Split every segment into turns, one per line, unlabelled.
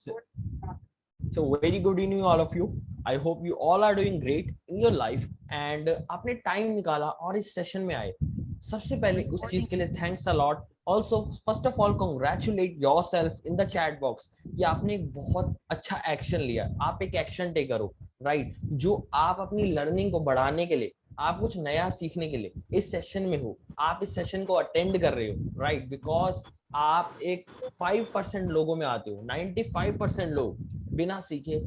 So, so very good evening all of you. I hope you all are doing great in your life and आपने time निकाला और इस session में आए. सबसे पहले उस चीज के लिए thanks a lot. Also first of all congratulate your self in the chat box कि आपने एक बहुत अच्छा एक्शन लिया. आप एक एक्शन टेकर हो, राइट? जो आप अपनी लर्निंग को बढ़ाने के लिए, आप कुछ नया सीखने के लिए इस सेशन में हो, आप इस सेशन को अटेंड कर रहे हो, राइट? बिकॉज आप एक 5% लोगों में आते हो. 95% लोग बिना सीखे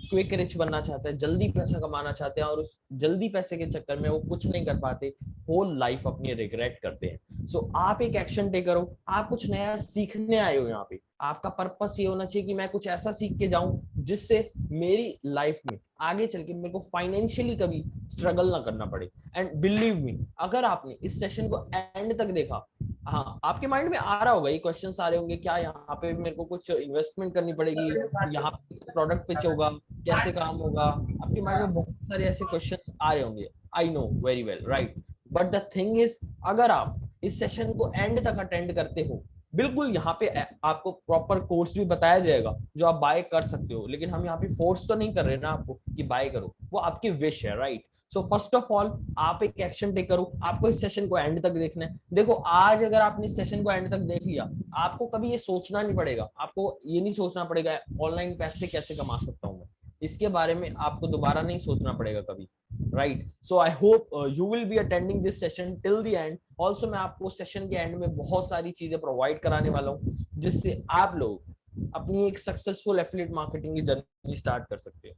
क्विक रिच बनना चाहते हैं, जल्दी पैसा कमाना चाहते हैं और उस जल्दी पैसे के चक्कर में वो कुछ नहीं कर पाते, होल लाइफ अपनी रिग्रेट करते हैं. सो आप एक एक्शन टेकर हो, आप कुछ नया सीखने आए हो. यहाँ पे आपका पर्पस ये होना चाहिए कि मैं कुछ ऐसा सीख के जाऊं जिससे मेरी लाइफ में आगे चल के मेरे को फाइनेंशियली कभी स्ट्रगल ना करना पड़े. एंड बिलीव मी, अगर आपने इस सेशन को एंड तक देखा, हाँ, आपके माइंड में आ रहा होगा, ये क्वेश्चंस आ रहे होंगे, क्या यहाँ पे मेरे को कुछ इन्वेस्टमेंट करनी पड़ेगी, यहाँ पे प्रोडक्ट पिच होगा, कैसे काम होगा. आपके माइंड में बहुत सारे ऐसे क्वेश्चंस आ रहे होंगे. I know very well, right? But the thing is, अगर आप इस सेशन को एंड तक अटेंड करते हो, बिल्कुल यहाँ पे आपको प्रॉपर कोर्स भी बताया जाएगा जो आप बाय कर सकते हो. लेकिन हम यहाँ पे फोर्स तो नहीं कर रहे ना आपको कि बाय करो, वो आपकी विश है, right? So first of all आप एक एक्शन टेक करो. आपको इस सेशन को एंड तक देखना है. देखो, आज अगर आपने इस सेशन को एंड तक देख लिया, आपको कभी ये सोचना नहीं पड़ेगा, आपको ये नहीं सोचना पड़ेगा ऑनलाइन पैसे कैसे कमा सकता हूँ मैं. इसके बारे में आपको दोबारा नहीं सोचना पड़ेगा कभी, right? So I hope you will be attending this session till the end. Also मैं आपको सेशन के एंड में बहुत सारी चीजें प्रोवाइड कराने वाला हूँ जिससे आप लोग अपनी एक सक्सेसफुल एफिलिएट मार्केटिंग की जर्नी स्टार्ट कर सकते हैं.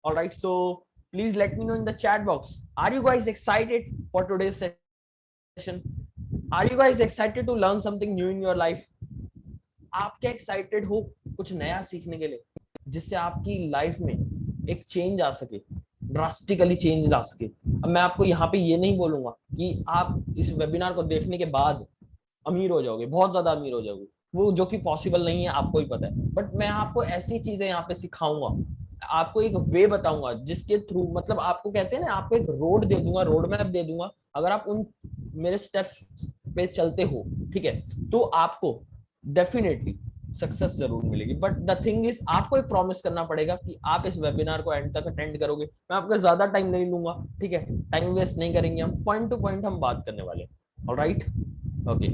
Alright, so please let me know in the chat box, are you guys excited for today's session? Are you guys excited to learn something new in your life? आप क्या excited हो कुछ नया सीखने के लिए जिससे आपकी लाइफ में एक चेंज आ सके, ड्रास्टिकली चेंज ला सके? अब मैं आपको यहाँ पे ये नहीं बोलूंगा कि आप इस वेबिनार को देखने के बाद अमीर हो जाओगे, बहुत ज्यादा अमीर हो जाओगे, वो जो कि पॉसिबल नहीं है, आपको ही पता है. बट मैं आपको ऐसी चीजें यहाँ पे सिखाऊंगा, आपको एक वे बताऊंगा जिसके थ्रू, मतलब आपको कहते हैं ना, आपको एक रोड दे दूंगा, रोड मैप दे दूंगा. अगर आप उन मेरे स्टेप्स पे चलते हो, ठीक है, तो आपको डेफिनेटली सक्सेस जरूर मिलेगी. बट द थिंग इज, आपको एक प्रॉमिस करना पड़ेगा कि आप इस वेबिनार को एंड तक अटेंड करोगे. मैं आपका ज्यादा टाइम नहीं लूंगा, ठीक है? टाइम वेस्ट नहीं करेंगे, हम पॉइंट टू पॉइंट हम बात करने वाले. Alright, okay,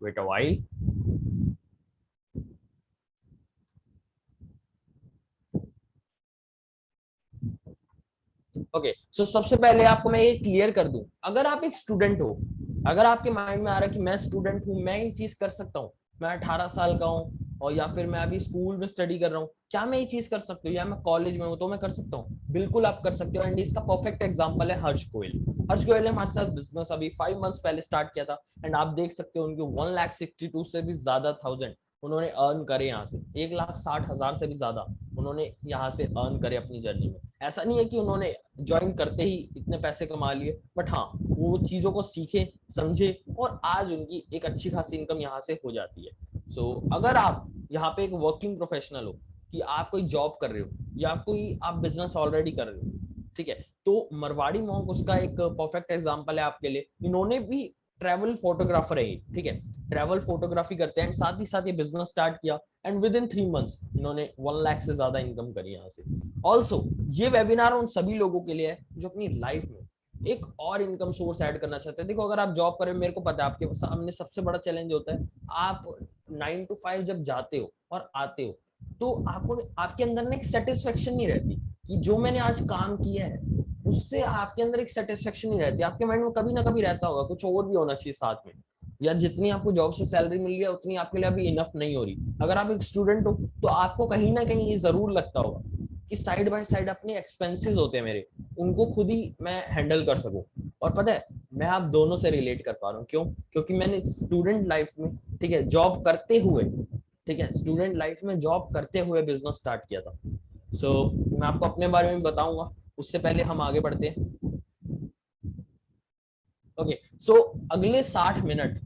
wait a while. Okay, so सबसे पहले आपको मैं ये क्लियर कर दूं, अगर आप एक स्टूडेंट हो, अगर आपके माइंड में आ रहा है कि मैं स्टूडेंट हूं, मैं ये चीज कर सकता हूँ, मैं 18 साल का हूँ और या फिर मैं अभी स्कूल में स्टडी कर रहा हूँ, क्या मैं ये चीज कर सकता हूँ, या मैं कॉलेज में हूँ तो मैं कर सकता हूँ? बिल्कुल आप कर सकते हो. एंड इसका परफेक्ट एग्जांपल है हर्ष गोयल. हर्ष गोयल ने हमारे साथ बिजनेस अभी 5 मंथ्स पहले स्टार्ट किया था एंड आप देख सकते हो उनके 1,62,000 से भी ज्यादा थाउजेंड उन्होंने अर्न करे यहाँ से. 1,60,000 से भी ज्यादा उन्होंने यहाँ से अर्न करे अपनी जर्नी में. ऐसा नहीं है कि उन्होंने ज्वाइन करते ही इतने पैसे कमा लिए, बट हाँ, वो चीजों को सीखे, समझे और आज उनकी एक अच्छी खासी इनकम यहाँ से हो जाती है. सो अगर आप यहाँ पे एक वर्किंग प्रोफेशनल हो, कि आप कोई जॉब कर रहे हो या कोई आप बिजनेस ऑलरेडी कर रहे हो, ठीक है, तो मरवाड़ी मॉन्क उसका एक परफेक्ट एग्जांपल है आपके लिए. इन्होंने भी ट्रैवल फोटोग्राफर है, ठीक है, ट्रैवल फोटोग्राफी करते हैं एंड साथ ही साथ ये बिजनेस स्टार्ट किया एंड विद इन 3 मंथ्स इन्होंने 1 लाख से ज्यादा इनकम करी यहाँ से. ऑल्सो ये वेबिनार उन सभी लोगों के लिए है जो अपनी लाइफ में एक और इनकम सोर्स ऐड करना चाहते हैं. देखो, अगर आप जॉब करें, मेरे को पता है आपके सामने सबसे बड़ा चैलेंज होता है, आप 9 to 5 जब जाते हो और आते हो तो आपको आपके अंदर ना एक सेटिस्फेक्शन नहीं रहती कि जो मैंने आज काम किया है उससे आपके अंदर एक सेटिस्फेक्शन नहीं रहती. आपके माइंड में कभी ना कभी रहता होगा कुछ और भी होना चाहिए साथ में, या जितनी आपको जॉब से सैलरी मिल रही है उतनी आपके लिए अभी इनफ नहीं हो रही. अगर आप एक स्टूडेंट हो तो आपको कहीं ना कहीं ये जरूर लगता होगा कि साइड बाय साइड अपने एक्सपेंसेस होते हैं मेरे, उनको खुद ही मैं हैंडल कर सकूं. और पता है, मैं आप दोनों से रिलेट कर पा रहा हूँ. क्यों? क्योंकि मैंने स्टूडेंट लाइफ में, ठीक है, जॉब करते हुए, ठीक है, स्टूडेंट लाइफ में जॉब करते हुए बिजनेस स्टार्ट किया था. सो मैं आपको अपने बारे में बताऊंगा, उससे पहले हम आगे बढ़ते हैं. ओके, सो अगले 60 मिनट,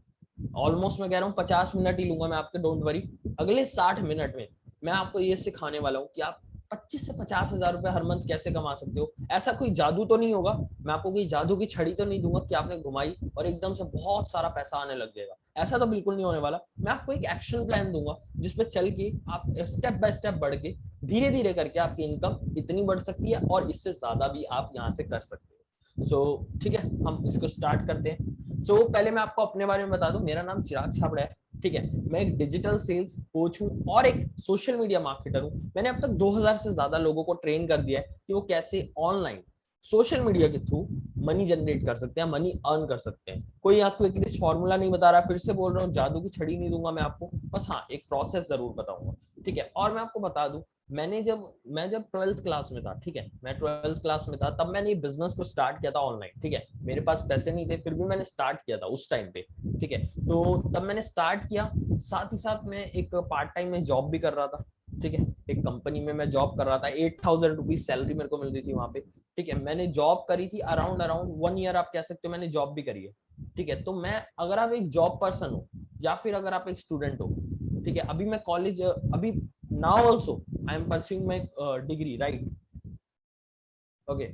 ऑलमोस्ट मैं कह रहा हूँ 50 मिनट ही लूंगा मैं आपके, डोंट वरी. अगले 60 मिनट में मैं आपको ये सिखाने वाला हूँ कि आप 25 से 50 हजार रुपए हर मंथ कैसे कमा सकते हो। ऐसा कोई जादू तो नहीं होगा, मैं आपको कोई जादू की छड़ी तो नहीं दूंगा कि आपने घुमाई और एकदम से बहुत सारा पैसा आने लग जाएगा, ऐसा तो बिल्कुल नहीं होने वाला। मैं आपको एक एक्शन प्लान दूंगा जिसपे चल के आप स्टेप बाय स्टेप बढ़ के धीरे धीरे करके आपकी इनकम इतनी बढ़ सकती है और इससे ज्यादा भी आप यहाँ से कर सकते हो। सो ठीक है, हम इसको स्टार्ट करते हैं। सो पहले मैं आपको अपने बारे में बता दूं, मेरा नाम चिराग छाबड़ा है, ठीक है। मैं एक डिजिटल सेल्स कोच हूँ और एक सोशल मीडिया मार्केटर हूँ। मैंने अब तक 2000 से ज्यादा लोगों को ट्रेन कर दिया है कि वो कैसे ऑनलाइन सोशल मीडिया के थ्रू मनी जनरेट कर सकते हैं, मनी अर्न कर सकते हैं। कोई आपको एक फॉर्मूला नहीं बता रहा, फिर से बोल रहा हूँ, जादू की छड़ी नहीं दूंगा मैं आपको, बस हाँ एक प्रोसेस जरूर बताऊंगा, ठीक है। और मैं आपको बता दूं, मैं जब 12th क्लास में था, ठीक है, मैं 12th क्लास में था तब मैंने बिजनेस को स्टार्ट किया था ऑनलाइन, ठीक है। मेरे पास पैसे नहीं थे फिर भी मैंने स्टार्ट किया था उस टाइम पे, ठीक है। तो तब मैंने स्टार्ट किया, साथ ही साथ मैं एक पार्ट टाइम में जॉब भी कर रहा था, ठीक है। एक कंपनी में मैं जॉब कर रहा था, 8000 रुपीज सैलरी मेरे को मिल रही थी वहां पे, ठीक है। मैंने जॉब करी थी अराउंड अराउंड 1 ईयर, आप कह सकते हो मैंने जॉब भी करी है, ठीक है। तो मैं, अगर आप एक जॉब पर्सन हो या फिर अगर आप एक स्टूडेंट हो, ठीक है, अभी मैं कॉलेज, अभी now also I am pursuing my degree, right, okay.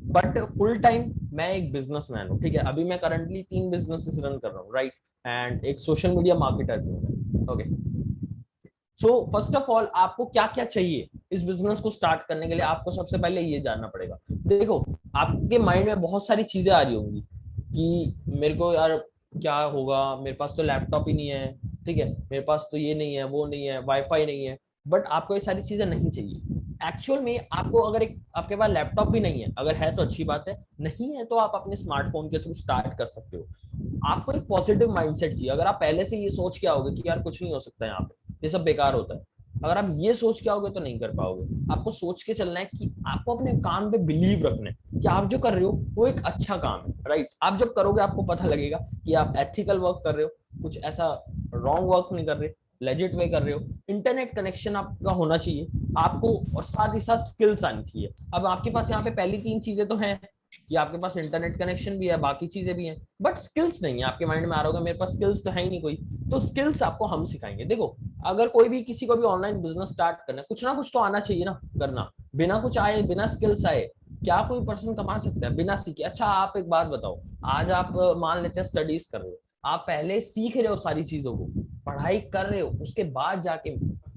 But full time मैं एक बिजनेसमैन हूँ, ठीक है। अभी मैं करंटली 3 बिजनेसेस रन कर रहा हूँ, राइट, एंड एक सोशल मीडिया मार्केटर भी हूँ, okay. So first of all आपको क्या क्या चाहिए इस बिजनेस को स्टार्ट करने के लिए, आपको सबसे पहले ये जानना पड़ेगा। देखो, आपके माइंड में बहुत सारी चीजें आ रही होंगी कि मेरे को यार क्या होगा, मेरे पास तो लैपटॉप ही नहीं है, ठीक है, मेरे पास तो ये नहीं है, वो नहीं है, वाईफाई नहीं है। बट आपको ये सारी चीजें नहीं चाहिए। एक्चुअल में आपको अगर एक आपके पास लैपटॉप भी नहीं है, अगर है तो अच्छी बात है, नहीं है तो आप अपने स्मार्टफोन के थ्रू स्टार्ट कर सकते हो। आपको एक पॉजिटिव माइंडसेट चाहिए। अगर आप पहले से ये सोच के आओगे कि यार कुछ नहीं हो सकता यहाँ पे, ये सब बेकार होता है, अगर आप ये सोच के आओगे तो नहीं कर पाओगे। आपको सोच के चलना है कि आपको अपने काम पे बिलीव रखना है कि आप जो कर रहे हो वो एक अच्छा काम है, राइट। आप जब करोगे आपको पता लगेगा कि आप एथिकल वर्क कर रहे हो, कुछ ऐसा रॉन्ग वर्क नहीं कर रहे, लेजिट वे कर रहे हो। इंटरनेट कनेक्शन आपका होना चाहिए आपको, और साथ ही साथ स्किल्स आनी चाहिए। अब आपके पास यहाँ पे पहली 3 चीजें तो हैं कि आपके पास इंटरनेट कनेक्शन भी है, बाकी चीजें भी हैं, बट स्किल्स नहीं है। आपके माइंड में आ रहा होगा मेरे पास स्किल्स तो है ही नहीं कोई, तो स्किल्स आपको हम सिखाएंगे। देखो, अगर कोई भी किसी को भी ऑनलाइन बिजनेस स्टार्ट करना है, कुछ ना कुछ तो आना चाहिए ना करना। बिना कुछ आए, बिना स्किल्स आए क्या कोई पर्सन कमा सकता है बिना सीखे? अच्छा आप एक बात बताओ, आज आप मान लेते हैं स्टडीज कर रहे हो, आप पहले सीख रहे हो सारी चीजों को, पढ़ाई कर रहे हो, उसके बाद जाके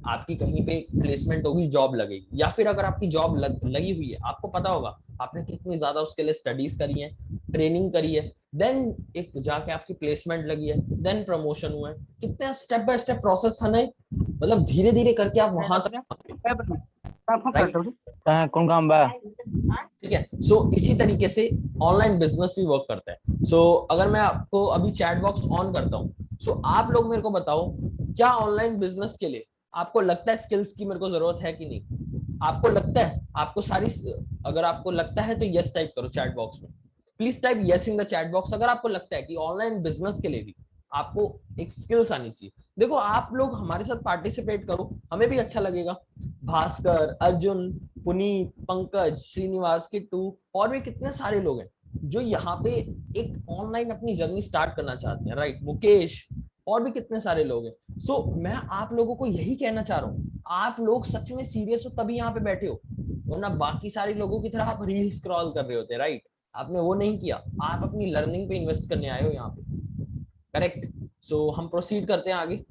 आपकी कहीं पे प्लेसमेंट होगी, जॉब लगेगी, या फिर अगर आपकी जॉब लगी हुई है, आपको पता होगा आपने कितनी ज्यादा उसके लिए स्टडीज करी है, ट्रेनिंग करी है, देन एक जाके आपकी प्लेसमेंट लगी है, देन प्रमोशन हुआ है। कितने स्टेप बाय स्टेप प्रोसेस था ना, मतलब धीरे धीरे करके आप वहां तक, राइट,
कौन काम बा।
ठीक है। सो इसी तरीके से ऑनलाइन बिजनेस भी वर्क करता है। सो अगर मैं आपको अभी चैट बॉक्स ऑन करता हूँ, सो आप लोग मेरे को बताओ, क्या ऑनलाइन बिजनेस के लिए आपको लगता है स्किल्स की मेरे को जरूरत है कि नहीं? आपको लगता है आपको सारी, अगर आपको लगता है तो यस टाइप करो चैट बॉक्स में, please type yes in the chat box अगर आपको लगता है कि ऑनलाइन बिजनेस के लिए भी आपको एक स्किल्स आनी चाहिए। देखो, आप लोग हमारे साथ पार्टिसिपेट करो, हमें भी अच्छा लगेगा। भास्कर, अर्जुन, पुनीत, पंकज, श्रीनिवास, किट्टू और भी कितने सारे लोग हैं जो यहाँ पे एक ऑनलाइन अपनी जर्नी स्टार्ट करना चाहते हैं, राइट, मुकेश, और भी कितने सारे लोग हैं। सो मैं आप लोगों को यही कहना चाह रहा हूँ, आप लोग सच में सीरियस हो तभी यहाँ पे बैठे हो, वरना बाकी सारे लोगों की तरह आप रील स्क्रॉल कर रहे होते, राइट। आपने वो नहीं किया, आप अपनी लर्निंग पे इन्वेस्ट करने आए हो यहाँ पे, करेक्ट। सो हम प्रोसीड करते हैं आगे।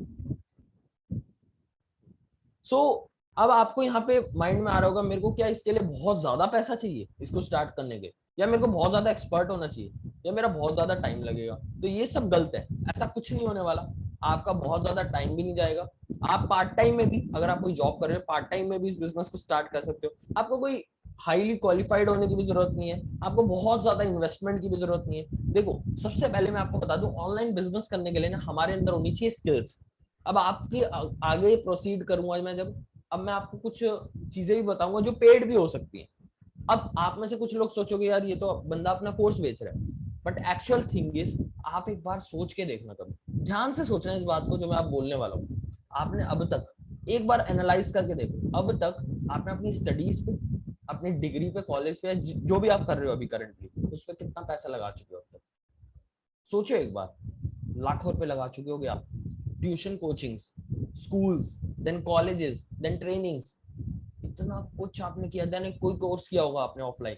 सो अब आपको यहाँ पे माइंड में आ रहा होगा मेरे को क्या इसके लिए बहुत ज्यादा पैसा चाहिए इसको स्टार्ट करने के, या मेरे को बहुत ज्यादा एक्सपर्ट होना चाहिए, या मेरा बहुत ज्यादा टाइम लगेगा। तो ये सब गलत है, ऐसा कुछ नहीं होने वाला। आपका बहुत ज्यादा टाइम भी नहीं जाएगा। आप पार्ट टाइम में भी, अगर आप कोई जॉब कर रहे हो, पार्ट टाइम में भी इस बिजनेस को स्टार्ट कर सकते हो। आपको कोई हाईली क्वालिफाइड होने की भी जरूरत नहीं है, आपको बहुत ज्यादा इन्वेस्टमेंट की भी जरूरत नहीं है। देखो, सबसे पहले मैं आपको बता दूं, ऑनलाइन बिजनेस करने के लिए ना हमारे अंदर होनी चाहिए स्किल्स। अब आपके आगे प्रोसीड करूंगा मैं जब, अब मैं आपको कुछ चीजें भी बताऊंगा जो पेड भी हो सकती हैं। अब आप में से कुछ लोग सोचोगे यार ये तो बंदा अपना कोर्स बेच रहा है, बट एक्चुअल थिंग इज, आप एक बार सोच के देखना, कभी ध्यान से सोचना इस बात को जो मैं आप बोलने वाला हूँ। आपने अब तक एक बार एनालाइज करके देखो, अब तक आपने अपनी स्टडीज पे, अपनी डिग्री पे, कॉलेज पे, जो भी आप कर रहे हो अभी करंटली, उस पर कितना पैसा लगा चुके हो अब तक? सोचो एक बार, लाखों रुपए लगा चुके होगे आप। Tuition coachings, schools, then colleges, then trainings, इतना कुछ आपने किया, देन कोई कोर्स किया होगा आपने ऑफलाइन,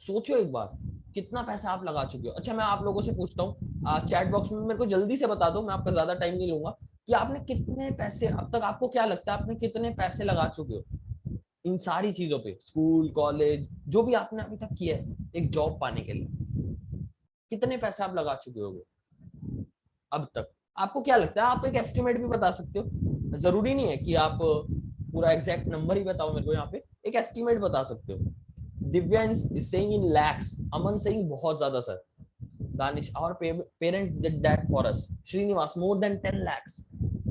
सोचो एक बार कितना पैसा आप लगा चुके हो। अच्छा मैं आप लोगों से पूछता हूँ, चैट बॉक्स में मेरे को जल्दी से बता दो, मैं आपका ज्यादा टाइम नहीं लूंगा, कि आपने कितने पैसे अब तक, आपको क्या लगता है आपने कितने पैसे लगा चुके हो इन सारी चीजों पे, स्कूल कॉलेज जो भी आपने अभी तक किया है एक जॉब पाने के लिए, कितने पैसे आप लगा चुके होगे अब तक? आपको क्या लगता है? आप एक एस्टिमेट भी बता सकते हो, जरूरी नहीं है कि आप पूरा एग्जैक्ट नंबर ही बताओ मेरे को, यहाँ पे एक एस्टिमेट बता सकते हो। Divyansh is saying in lakhs, Aman saying बहुत ज्यादा sir, Danish our parents did that for us, Shrinivas more than 10 lakhs,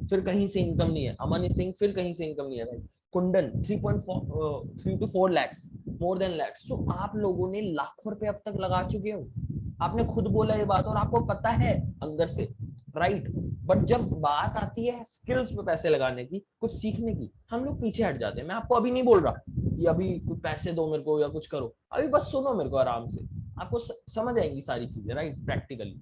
फिर कहीं से इनकम नहीं है, अमन इज सेइंग फिर कहीं से इनकम नहीं है, right. Kundan 3.3 to 4 lakhs, more than lakhs. तो आप लोगों ने लाखों रुपए अब तक लगा चुके हो, आपने खुद बोला ये बात और आपको पता है अंदर से, राइट। बट जब बात आती है स्किल्स पे पैसे लगाने की, कुछ सीखने की, हम लोग पीछे हट जाते हैं। मैं आपको अभी नहीं बोल रहा कि अभी कुछ पैसे दो मेरे को या कुछ करो, अभी बस सुनो मेरे को आराम से, आपको समझ आएंगी सारी चीजें, राइट, प्रैक्टिकली।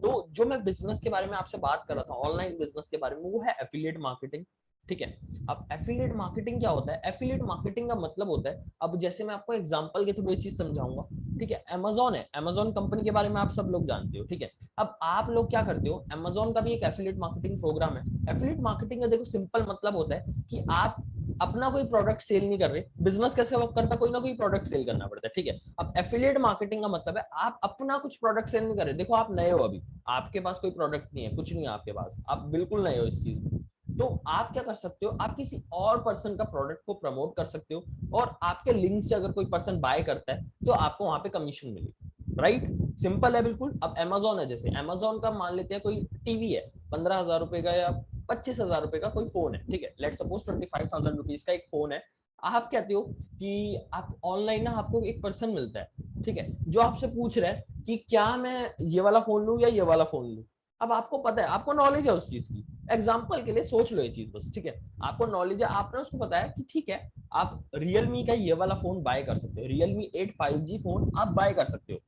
तो जो मैं बिजनेस के बारे में आपसे बात कर रहा था, ऑनलाइन बिजनेस के बारे में, वो है एफिलिएट मार्केटिंग, ठीक है। अब एफिलिएट मार्केटिंग क्या होता है? एफिलिएट मार्केटिंग का मतलब होता है, अब जैसे मैं आपको एग्जांपल के थ्रू ये चीज समझाऊंगा, ठीक है। अमेजोन है, अमेजोन कंपनी के बारे में आप सब लोग जानते हो, ठीक है। अब आप लोग क्या करते हो, अमेजोन का भी एक एफिलिएट मार्केटिंग प्रोग्राम है। एफिलिएट मार्केटिंग का देखो सिंपल मतलब होता है कि आप अपना कोई प्रोडक्ट सेल नहीं कर रहे, बिजनेस कैसे वर्क करता है, कोई ना कोई प्रोडक्ट सेल करना पड़ता है, ठीक है। अब एफिलिएट मार्केटिंग का मतलब है आप अपना कुछ प्रोडक्ट सेल नहीं कर रहे। देखो आप नए हो, अभी आपके पास कोई प्रोडक्ट नहीं है, कुछ नहीं है आपके पास, आप बिल्कुल नए हो इस चीज में, तो आप क्या कर सकते हो, आप किसी और पर्सन का प्रोडक्ट को प्रमोट कर सकते हो, और आपके लिंक से अगर कोई पर्सन बाय करता है तो आपको वहां पे कमीशन मिलेगी, राइट। सिंपल है बिल्कुल। अब अमेजोन है, जैसे अमेजोन का मान लेते हैं कोई टीवी है 15,000 रुपए का या 25,000 रुपए का कोई फोन है, ठीक है, लेट सपोज 25,000 रुपीज का एक फोन है। आप कहते हो कि आप ऑनलाइन ना, आपको एक पर्सन मिलता है, ठीक है, जो आपसे पूछ रहा है कि क्या मैं ये वाला फोन लूं या ये वाला फोन लूं। अब आपको पता है, आपको नॉलेज है उस चीज की, एग्जाम्पल के लिए सोच लो ये चीज बस, ठीक है, आपको नॉलेज है, आपने उसको बताया कि ठीक है आप रियलमी का ये वाला फोन बाय कर सकते हो, रियलमी 8 5G फोन आप बाय कर सकते हो,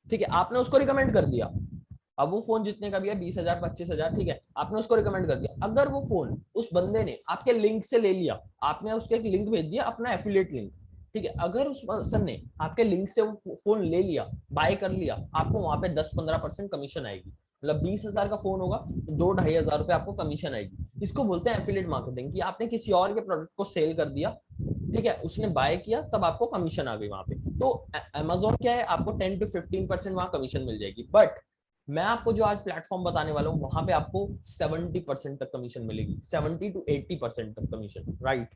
ठीक है, आपने उसको रिकमेंड कर दिया। अब वो फोन जितने का भी है 20,000 25,000, ठीक है, आपने उसको रिकमेंड कर दिया। अगर वो फोन उस बंदे ने आपके लिंक से ले लिया, आपने उसको एक लिंक भेज दिया, अपना एफिलिएट लिंक, ठीक है, अगर उस पर्सन ने आपके लिंक से वो फोन ले लिया, बाय कर लिया, आपको वहां पे 10-15% कमीशन आएगी। मतलब 20,000 का फोन होगा तो 2-2,500 रुपए आपको कमीशन आएगी। इसको बोलते हैं एफिलिएट मार्केटिंग, कि आपने किसी और के प्रोडक्ट को सेल कर दिया, ठीक है, उसने बाय किया, तब आपको कमीशन आ गई वहां पे। तो अमेजोन क्या है, आपको 10 to 15% वहां कमीशन मिल जाएगी, बट मैं आपको जो आज प्लेटफॉर्म बताने वाला हूँ वहां पे आपको 70% तक कमीशन मिलेगी, 70 to 80% तक कमीशन, राइट।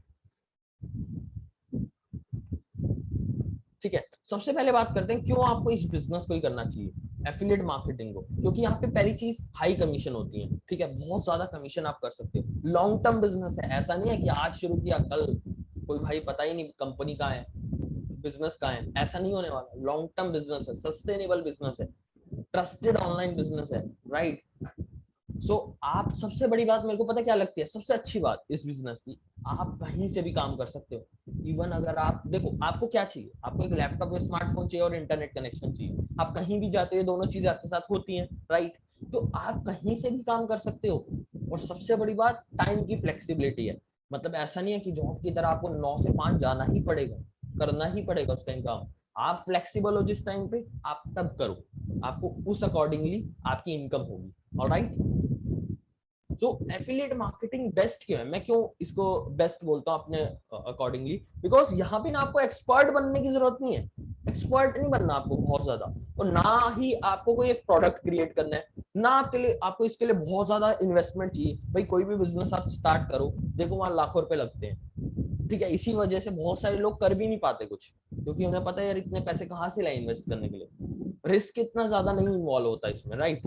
ठीक है, सबसे पहले बात करते हैं क्यों आपको इस बिजनेस को ही करना चाहिए, एफिलिएट मार्केटिंग को। क्योंकि यहाँ पे पहली चीज हाई कमीशन होती है, ठीक है, बहुत ज्यादा कमीशन आप कर सकते हो, लॉन्ग टर्म बिजनेस है, ऐसा नहीं है कि आज शुरू किया कल कोई भाई पता ही नहीं कंपनी कहाँ है, बिजनेस कहाँ है, ऐसा नहीं होने वाला। लॉन्ग टर्म बिजनेस है, सस्टेनेबल बिजनेस है, ट्रस्टेड ऑनलाइन बिजनेस है, राइट। सो आप, सबसे बड़ी बात मेरे को पता क्या लगती है, सबसे अच्छी बात इस बिजनेस की, आप कहीं से भी काम कर सकते हो। इवन अगर आप देखो, आपको क्या चाहिए, आपको एक लैपटॉप या स्मार्टफोन चाहिए और इंटरनेट कनेक्शन चाहिए, आप कहीं भी जाते हो दोनों चीजें आपके साथ होती हैं, राइट। तो आप कहीं से भी काम कर सकते हो। और सबसे बड़ी बात टाइम की फ्लेक्सिबिलिटी है, मतलब ऐसा नहीं है कि जॉब की तरह आपको 9 से 5 जाना ही पड़ेगा, करना ही पड़ेगा उस टाइम काम। आप फ्लेक्सिबल हो जिस टाइम पे, आप तब करो, आपको उस अकॉर्डिंगली आपकी इनकम होगी, ऑलराइट। जो एफिलिएट मार्केटिंग बेस्ट क्यों है, मैं क्यों इसको बेस्ट बोलता हूँ अपने अकॉर्डिंगली, बिकॉज यहाँ पे ना आपको एक्सपर्ट बनने की जरूरत नहीं है, एक्सपर्ट नहीं बनना आपको बहुत ज्यादा, और ना ही आपको कोई एक प्रोडक्ट क्रिएट करना है, ना आपके लिए, आपको इसके लिए बहुत ज्यादा इन्वेस्टमेंट चाहिए। भाई कोई भी बिजनेस आप स्टार्ट करो, देखो वहां लाखों रुपए लगते हैं, ठीक है, इसी वजह से बहुत सारे लोग कर भी नहीं पाते कुछ, क्योंकि उन्हें पता है यार इतने पैसे कहाँ से लाए इन्वेस्ट करने के लिए, रिस्क इतना ज्यादा नहीं इन्वॉल्व होता इसमें, राइट।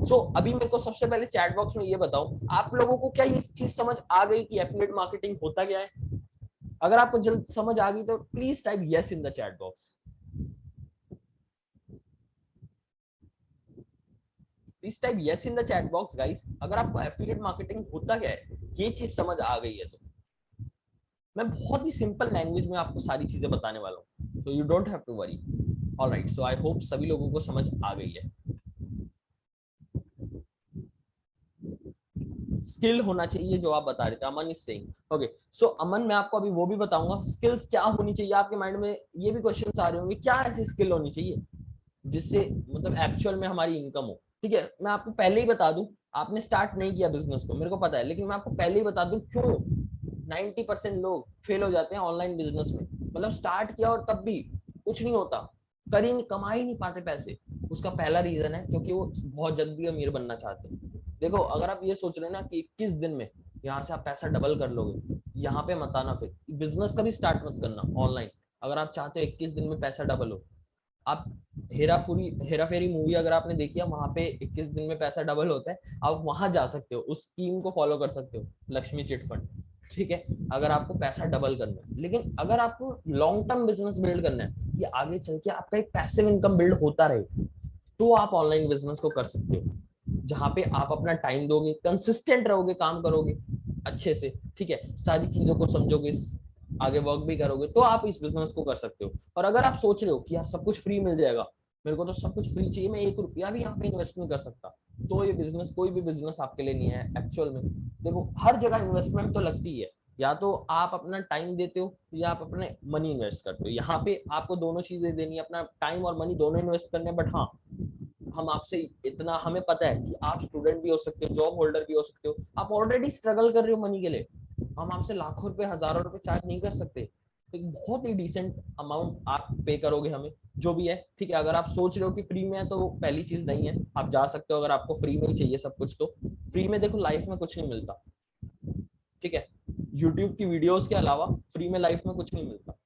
सो अभी मेरे को सबसे पहले चैट बॉक्स में ये बताओ, आप लोगों को क्या ये चीज समझ आ गई कि एफिलिएट मार्केटिंग होता क्या है? अगर आपको जल्द समझ आ गई तो please type yes in the chat box, please type yes in the chat box guys, अगर आपको एफिलिएट मार्केटिंग होता क्या है ये चीज समझ आ गई है तो। मैं बहुत ही सिंपल लैंग्वेज में आपको सारी चीजें बताने वाला हूँ, तो you don't have to worry. Alright, so I hope सभी लोगों को समझ आ गई है। स्किल होना चाहिए जो आप बता रहे थे, अमन इज सेइंग। ओके, सो अमन मैं आपको अभी वो भी बताऊंगा स्किल्स क्या होनी चाहिए। आपके माइंड में ये भी क्वेश्चंस आ रहे होंगे क्या ऐसी स्किल होनी चाहिए जिससे मतलब एक्चुअल में हमारी इनकम हो। ठीक है, मैं आपको पहले ही बता दूं, आपने स्टार्ट नहीं किया बिजनेस को मेरे को पता है, लेकिन मैं आपको पहले ही बता दूं क्यों 90% लोग फेल हो जाते हैं ऑनलाइन बिजनेस में। मतलब स्टार्ट किया और तब भी कुछ नहीं होता, कमा ही नहीं पाते पैसे। उसका पहला रीजन है क्योंकि वो बहुत जल्दी अमीर बनना चाहते हैं। देखो अगर आप ये सोच रहे हैं ना कि 21 दिन में यहाँ से आप पैसा डबल कर लोगे, यहाँ पे मत आना, फिर बिजनेस कभी स्टार्ट मत करना ऑनलाइन। अगर आप चाहते हो 21 दिन में पैसा डबल हो, आप हेरा फेरी मूवी अगर आपने देखी है, वहां पे 21 दिन में पैसा डबल होता है, आप वहां जा सकते हो, उस स्कीम को फॉलो कर सकते हो, लक्ष्मी चिट फंड। ठीक है, अगर आपको पैसा डबल करना है। लेकिन अगर आपको लॉन्ग टर्म बिजनेस बिल्ड करना है कि आगे चल के आपका एक पैसिव इनकम बिल्ड होता रहे, तो आप ऑनलाइन बिजनेस को कर सकते हो, जहां पे आप अपना टाइम दोगे, कंसिस्टेंट रहोगे, काम करोगे अच्छे से, ठीक है, सारी चीजों को समझोगे, आगे वर्क भी करोगे, तो आप इस बिजनेस को कर सकते हो। और अगर आप सोच रहे हो कि यार सब कुछ फ्री मिल जाएगा, मेरे को तो सब कुछ फ्री चाहिए, मैं 1 रुपया भी यहाँ पे इन्वेस्ट नहीं कर सकता, तो ये बिजनेस, कोई भी बिजनेस आपके लिए नहीं है एक्चुअल में। देखो हर जगह इन्वेस्टमेंट तो लगती है, या तो आप अपना टाइम देते हो या आप अपने मनी इन्वेस्ट करते हो। यहाँ पे आपको दोनों चीजें देनी है, अपना टाइम और मनी दोनों इन्वेस्ट करने हैं। बट हाँ, हम आपसे इतना हमें पता है कि आप स्टूडेंट भी हो सकते हो, जॉब होल्डर भी हो सकते हो, आप ऑलरेडी स्ट्रगल कर रहे हो मनी के लिए। हम आपसे लाखों रुपए, हजारों रुपए चार्ज नहीं कर सकते, एक बहुत ही डिसेंट अमाउंट आप पे करोगे हमें, जो भी है। ठीक है, अगर आप सोच रहे हो कि फ्री में है तो पहली चीज नहीं है, आप जा सकते हो अगर आपको फ्री में ही चाहिए सब कुछ। तो फ्री में देखो लाइफ में कुछ नहीं मिलता, ठीक है, यूट्यूब की वीडियोस के अलावा फ्री में लाइफ में कुछ नहीं मिलता।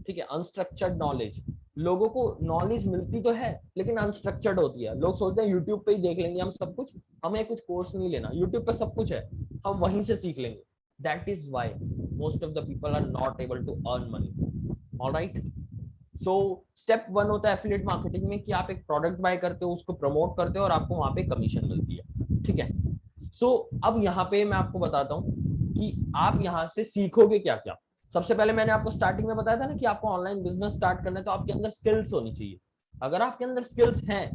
ठीक है, अनस्ट्रक्चर्ड नॉलेज, लोगों को नॉलेज मिलती तो है लेकिन अनस्ट्रक्चर्ड होती है। लोग सोचते हैं यूट्यूब पे ही देख लेंगे हम सब कुछ, हमें कुछ कोर्स नहीं लेना, यूट्यूब पे सब कुछ है, हम वहीं से सीख लेंगे। That is why most of the people are not able to earn money. Alright, so step 1 होता है एफिलिएट मार्केटिंग में कि आप एक प्रोडक्ट बाय करते हो, उसको प्रमोट करते हो और आपको वहां पे कमीशन मिलती है। ठीक है, सो अब यहाँ पे मैं आपको बताता हूँ कि आप यहाँ से सीखोगे क्या क्या। सबसे पहले मैंने आपको स्टार्टिंग में बताया था ना कि आपको ऑनलाइन बिजनेस स्टार्ट करना है तो आपके अंदर स्किल्स होनी चाहिए। अगर आपके अंदर स्किल्स हैं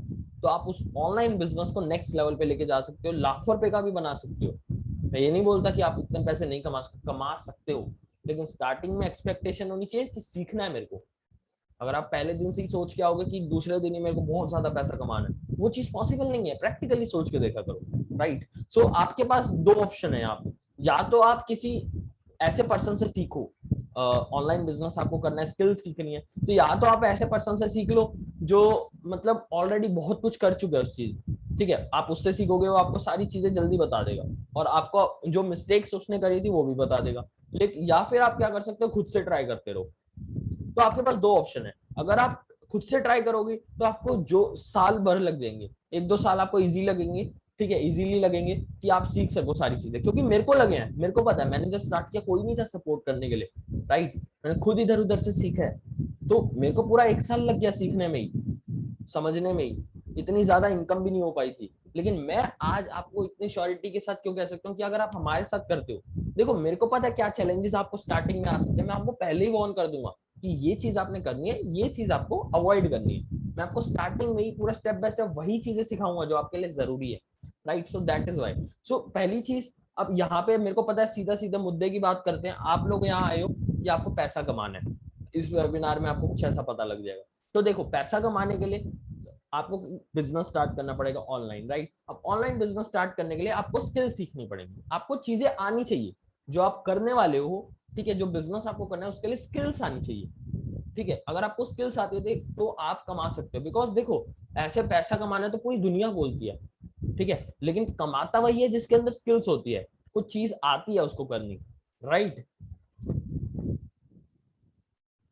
तो आप उस ऑनलाइन बिजनेस को नेक्स्ट लेवल पे लेके जा सकते हो, लाखों रुपए का भी बना सकते हो। मैं ये नहीं बोलता कि आप इतने पैसे नहीं कमा सकते हो, लेकिन स्टार्टिंग में एक्सपेक्टेशन होनी चाहिए कि सीखना है मेरे को। अगर आप पहले दिन से ही सोच के आओगे कि दूसरे दिन ही मेरे को बहुत ज्यादा पैसा कमाना है, वो चीज पॉसिबल नहीं है। प्रैक्टिकली सोच के देखा करो, राइट। सो आपके पास दो ऑप्शन है यहाँ पे, या तो आप किसी ऐसे पर्सन से सीखो, ऑनलाइन बिजनेस आपको करना है, स्किल सीखनी है, तो या तो आप ऐसे पर्सन से सीख लो जो मतलब ऑलरेडी बहुत कुछ कर चुके हैं उस चीज। ठीक है, आप उससे सीखोगे, वो आपको सारी चीजें जल्दी बता देगा और आपको जो मिस्टेक्स उसने करी थी वो भी बता देगा। लेकिन या फिर आप क्या कर सकते हो, खुद से ट्राई करते रहो। तो आपके पास दो ऑप्शन है। अगर आप खुद से ट्राई करोगे तो आपको जो साल भर लग जाएंगे, 1-2 साल आपको इजी लगेंगे, ठीक है, इजीली लगेंगे कि आप सीख सको सारी चीजें। क्योंकि मेरे को लगे हैं, मेरे को पता है, मैंने जब स्टार्ट किया कोई नहीं था सपोर्ट करने के लिए, राइट, मैंने खुद इधर उधर से सीखा है, तो मेरे को पूरा 1 साल लग गया सीखने में ही, समझने में ही। इतनी ज्यादा इनकम भी नहीं हो पाई थी। लेकिन मैं आज आपको इतनी श्योरिटी के साथ क्यों कह सकता हूँ कि अगर आप हमारे साथ करते हो, देखो मेरे को पता है क्या चैलेंजेस आपको स्टार्टिंग में आ सकते हैं, मैं आपको पहले ही वार्न कर दूंगा कि ये चीज आपने करनी है, ये चीज आपको अवॉइड करनी है। मैं आपको स्टार्टिंग में ही पूरा स्टेप बाय स्टेप वही चीजें सिखाऊंगा जो आपके लिए जरूरी है, right. So that is why. So पहली चीज, अब यहाँ पे मेरे को पता है, सीधा सीधा मुद्दे की बात करते हैं। आप लोग यहाँ आए हो कि आपको पैसा कमाना है, इस वेबिनार में आपको कुछ ऐसा पता लग जाएगा। तो देखो पैसा कमाने के लिए आपको बिजनेस स्टार्ट करना पड़ेगा ऑनलाइन, राइट। अब ऑनलाइन बिजनेस स्टार्ट करने के लिए आपको स्किल सीखनी पड़ेगी, आपको चीजें आनी चाहिए जो आप करने वाले हो। ठीक है, जो बिजनेस आपको करना है उसके लिए स्किल्स आनी चाहिए। ठीक है, अगर आपको स्किल्स आती है तो आप कमा सकते हो। बिकॉज देखो ऐसे पैसा कमाना तो पूरी दुनिया बोलती है, ठीक है, लेकिन कमाता वही है जिसके अंदर स्किल्स होती है, कुछ चीज आती है उसको करनी, राइट।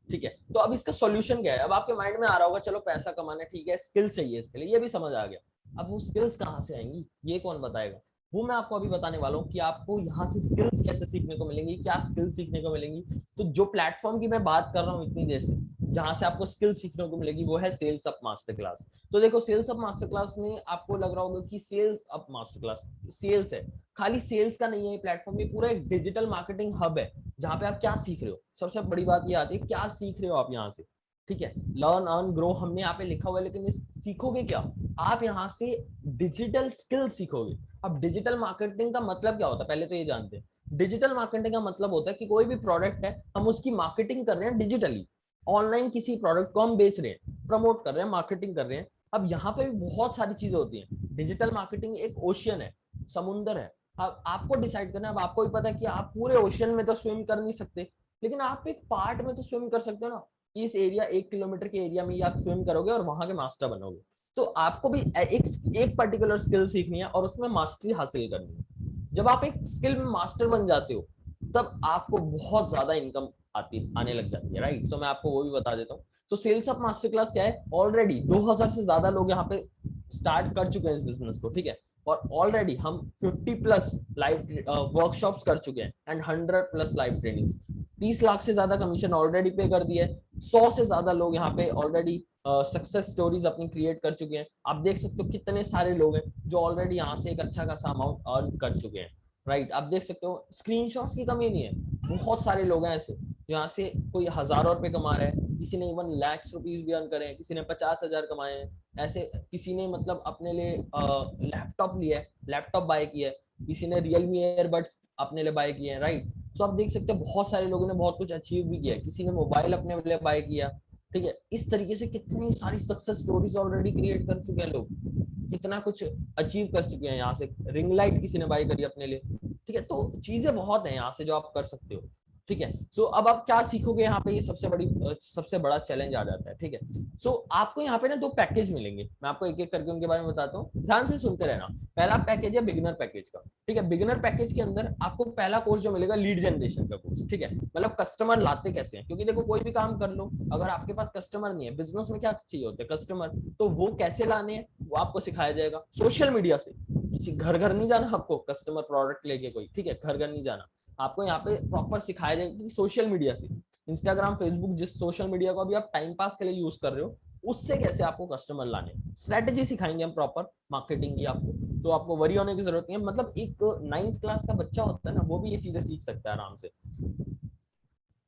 ठीक है, तो अब इसका सॉल्यूशन क्या है। अब आपके माइंड में आ रहा होगा चलो पैसा कमाना ठीक है, स्किल्स चाहिए इसके लिए, ये भी समझ आ गया। अब वो स्किल्स कहाँ से आएंगी ये कौन बताएगा, वो मैं आपको अभी बताने वाला हूँ कि आपको यहाँ से स्किल्स कैसे सीखने को मिलेंगी, क्या स्किल्स सीखने को मिलेंगी। तो जो प्लेटफॉर्म की मैं बात कर रहा हूँ इतनी देर से, जहां से आपको स्किल्स सीखने को मिलेगी, वो है सेल्स अप मास्टर क्लास। तो देखो सेल्स अप मास्टर क्लास में आपको लग रहा होगा कि sales up master class sales है, खाली सेल्स का नहीं है ये प्लेटफॉर्म, ये पूरा एक डिजिटल मार्केटिंग हब है जहाँ पे आप क्या सीख रहे हो। सबसे बड़ी बात ये आती है क्या सीख रहे हो आप यहाँ से। ठीक है, लर्न अर्न ग्रो हमने यहाँ पे लिखा हुआ है, लेकिन इस सीखोगे क्या? आप यहाँ से डिजिटल स्किल सीखोगे। अब डिजिटल मार्केटिंग का मतलब क्या होता है, पहले तो ये जानते हैं। डिजिटल मार्केटिंग का मतलब होता है कि कोई भी प्रोडक्ट है, हम उसकी मार्केटिंग कर रहे हैं डिजिटली। ऑनलाइन किसी प्रोडक्ट को हम बेच रहे हैं, प्रमोट कर रहे हैं, मार्केटिंग कर रहे हैं। अब यहाँ पे भी बहुत सारी चीजें होती हैं। डिजिटल मार्केटिंग एक ओशियन है, समुंदर है। अब आपको डिसाइड करना है। अब आपको भी पता है कि आप पूरे ओशियन में तो स्विम कर नहीं सकते, लेकिन आप एक पार्ट में तो स्विम कर सकते हो ना। इस एरिया 1 किलोमीटर के एरिया में आप स्विम करोगे और वहां के मास्टर बनोगे। तो आपको भी एक पर्टिकुलर स्किल सीखनी है और उसमें मास्टरी हासिल करनी है। जब आप एक स्किल में मास्टर बन जाते हो, तब आपको बहुत ज्यादा इनकम आने लग जाती है, राइट। तो मैं आपको वो भी बता देता हूँ। तो सेल्स ऑफ मास्टर क्लास क्या है? ऑलरेडी 2000 से ज्यादा लोग यहाँ पे स्टार्ट कर चुके हैं इस बिजनेस को, ठीक है। और ऑलरेडी हम 50 प्लस लाइव वर्कशॉप्स कर चुके हैं and 100 plus live trainings. 30 lakh से ज्यादा कमीशन ऑलरेडी पे कर दिया है। 100 से ज्यादा लोग यहाँ पे ऑलरेडी सक्सेस स्टोरीज अपनी क्रिएट कर चुके हैं। आप देख सकते हो कितने सारे लोग हैं जो ऑलरेडी यहाँ से एक अच्छा खासा अमाउंट अर्न कर चुके हैं, राइट। आप देख सकते हो स्क्रीनशॉट्स की कमी नहीं है। बहुत सारे लोग हैं ऐसे, यहाँ से कोई हजारों रुपए कमा रहे हैं, किसी ने 1 लाख रुपीज भी अर्न करे हैं, किसी ने 50,000 कमाए हैं। ऐसे किसी ने मतलब अपने लिए लैपटॉप लिया है, लैपटॉप बाय किया है, किसी ने रियलमी एयरबड्स अपने लिए बाय किए हैं, राइट। तो आप देख सकते हैं बहुत सारे लोगों ने बहुत कुछ अचीव भी किया है। किसी ने मोबाइल अपने लिए बाय किया, ठीक है। इस तरीके से कितनी सारी सक्सेस स्टोरीज ऑलरेडी क्रिएट कर चुके हैं लोग, कितना कुछ अचीव कर चुके हैं। यहाँ से रिंग लाइट किसी ने बाय करी अपने लिए, ठीक है। तो चीजें बहुत है यहाँ से जो आप कर सकते हो, ठीक है। सो अब आप क्या सीखोगे यहाँ पे, ये सबसे बड़ा चैलेंज आ जाता है, ठीक है। सो आपको यहाँ पे ना 2 पैकेज मिलेंगे। मैं आपको एक एक करके उनके बारे में बताता हूँ, ध्यान से सुनते रहना। पहला पैकेज है बिगिनर पैकेज का, ठीक है। बिगिनर पैकेज के अंदर आपको पहला कोर्स जो मिलेगा, लीड जनरेशन का कोर्स, ठीक है। मतलब कस्टमर लाते कैसे हैं, क्योंकि देखो कोई भी काम कर लो, अगर आपके पास कस्टमर नहीं है, बिजनेस में क्या चाहिए होते हैं कस्टमर, तो वो कैसे लाने हैं वो आपको सिखाया जाएगा सोशल मीडिया से। किसी घर घर नहीं जाना आपको कस्टमर प्रोडक्ट लेके कोई, ठीक है, घर घर नहीं जाना। आपको यहाँ पे प्रॉपर सिखाया जाएगा कि सोशल मीडिया से, इंस्टाग्राम फेसबुक जिस सोशल मीडिया को अभी आप टाइम पास के लिए यूज कर रहे हो, उससे कैसे आपको कस्टमर लाने, स्ट्रेटेजी सिखाएंगे हम प्रॉपर मार्केटिंग की आपको। तो आपको वरी होने की जरूरत नहीं है। मतलब एक 9th क्लास का बच्चा होता है ना, वो भी ये चीजें सीख सकता है आराम से,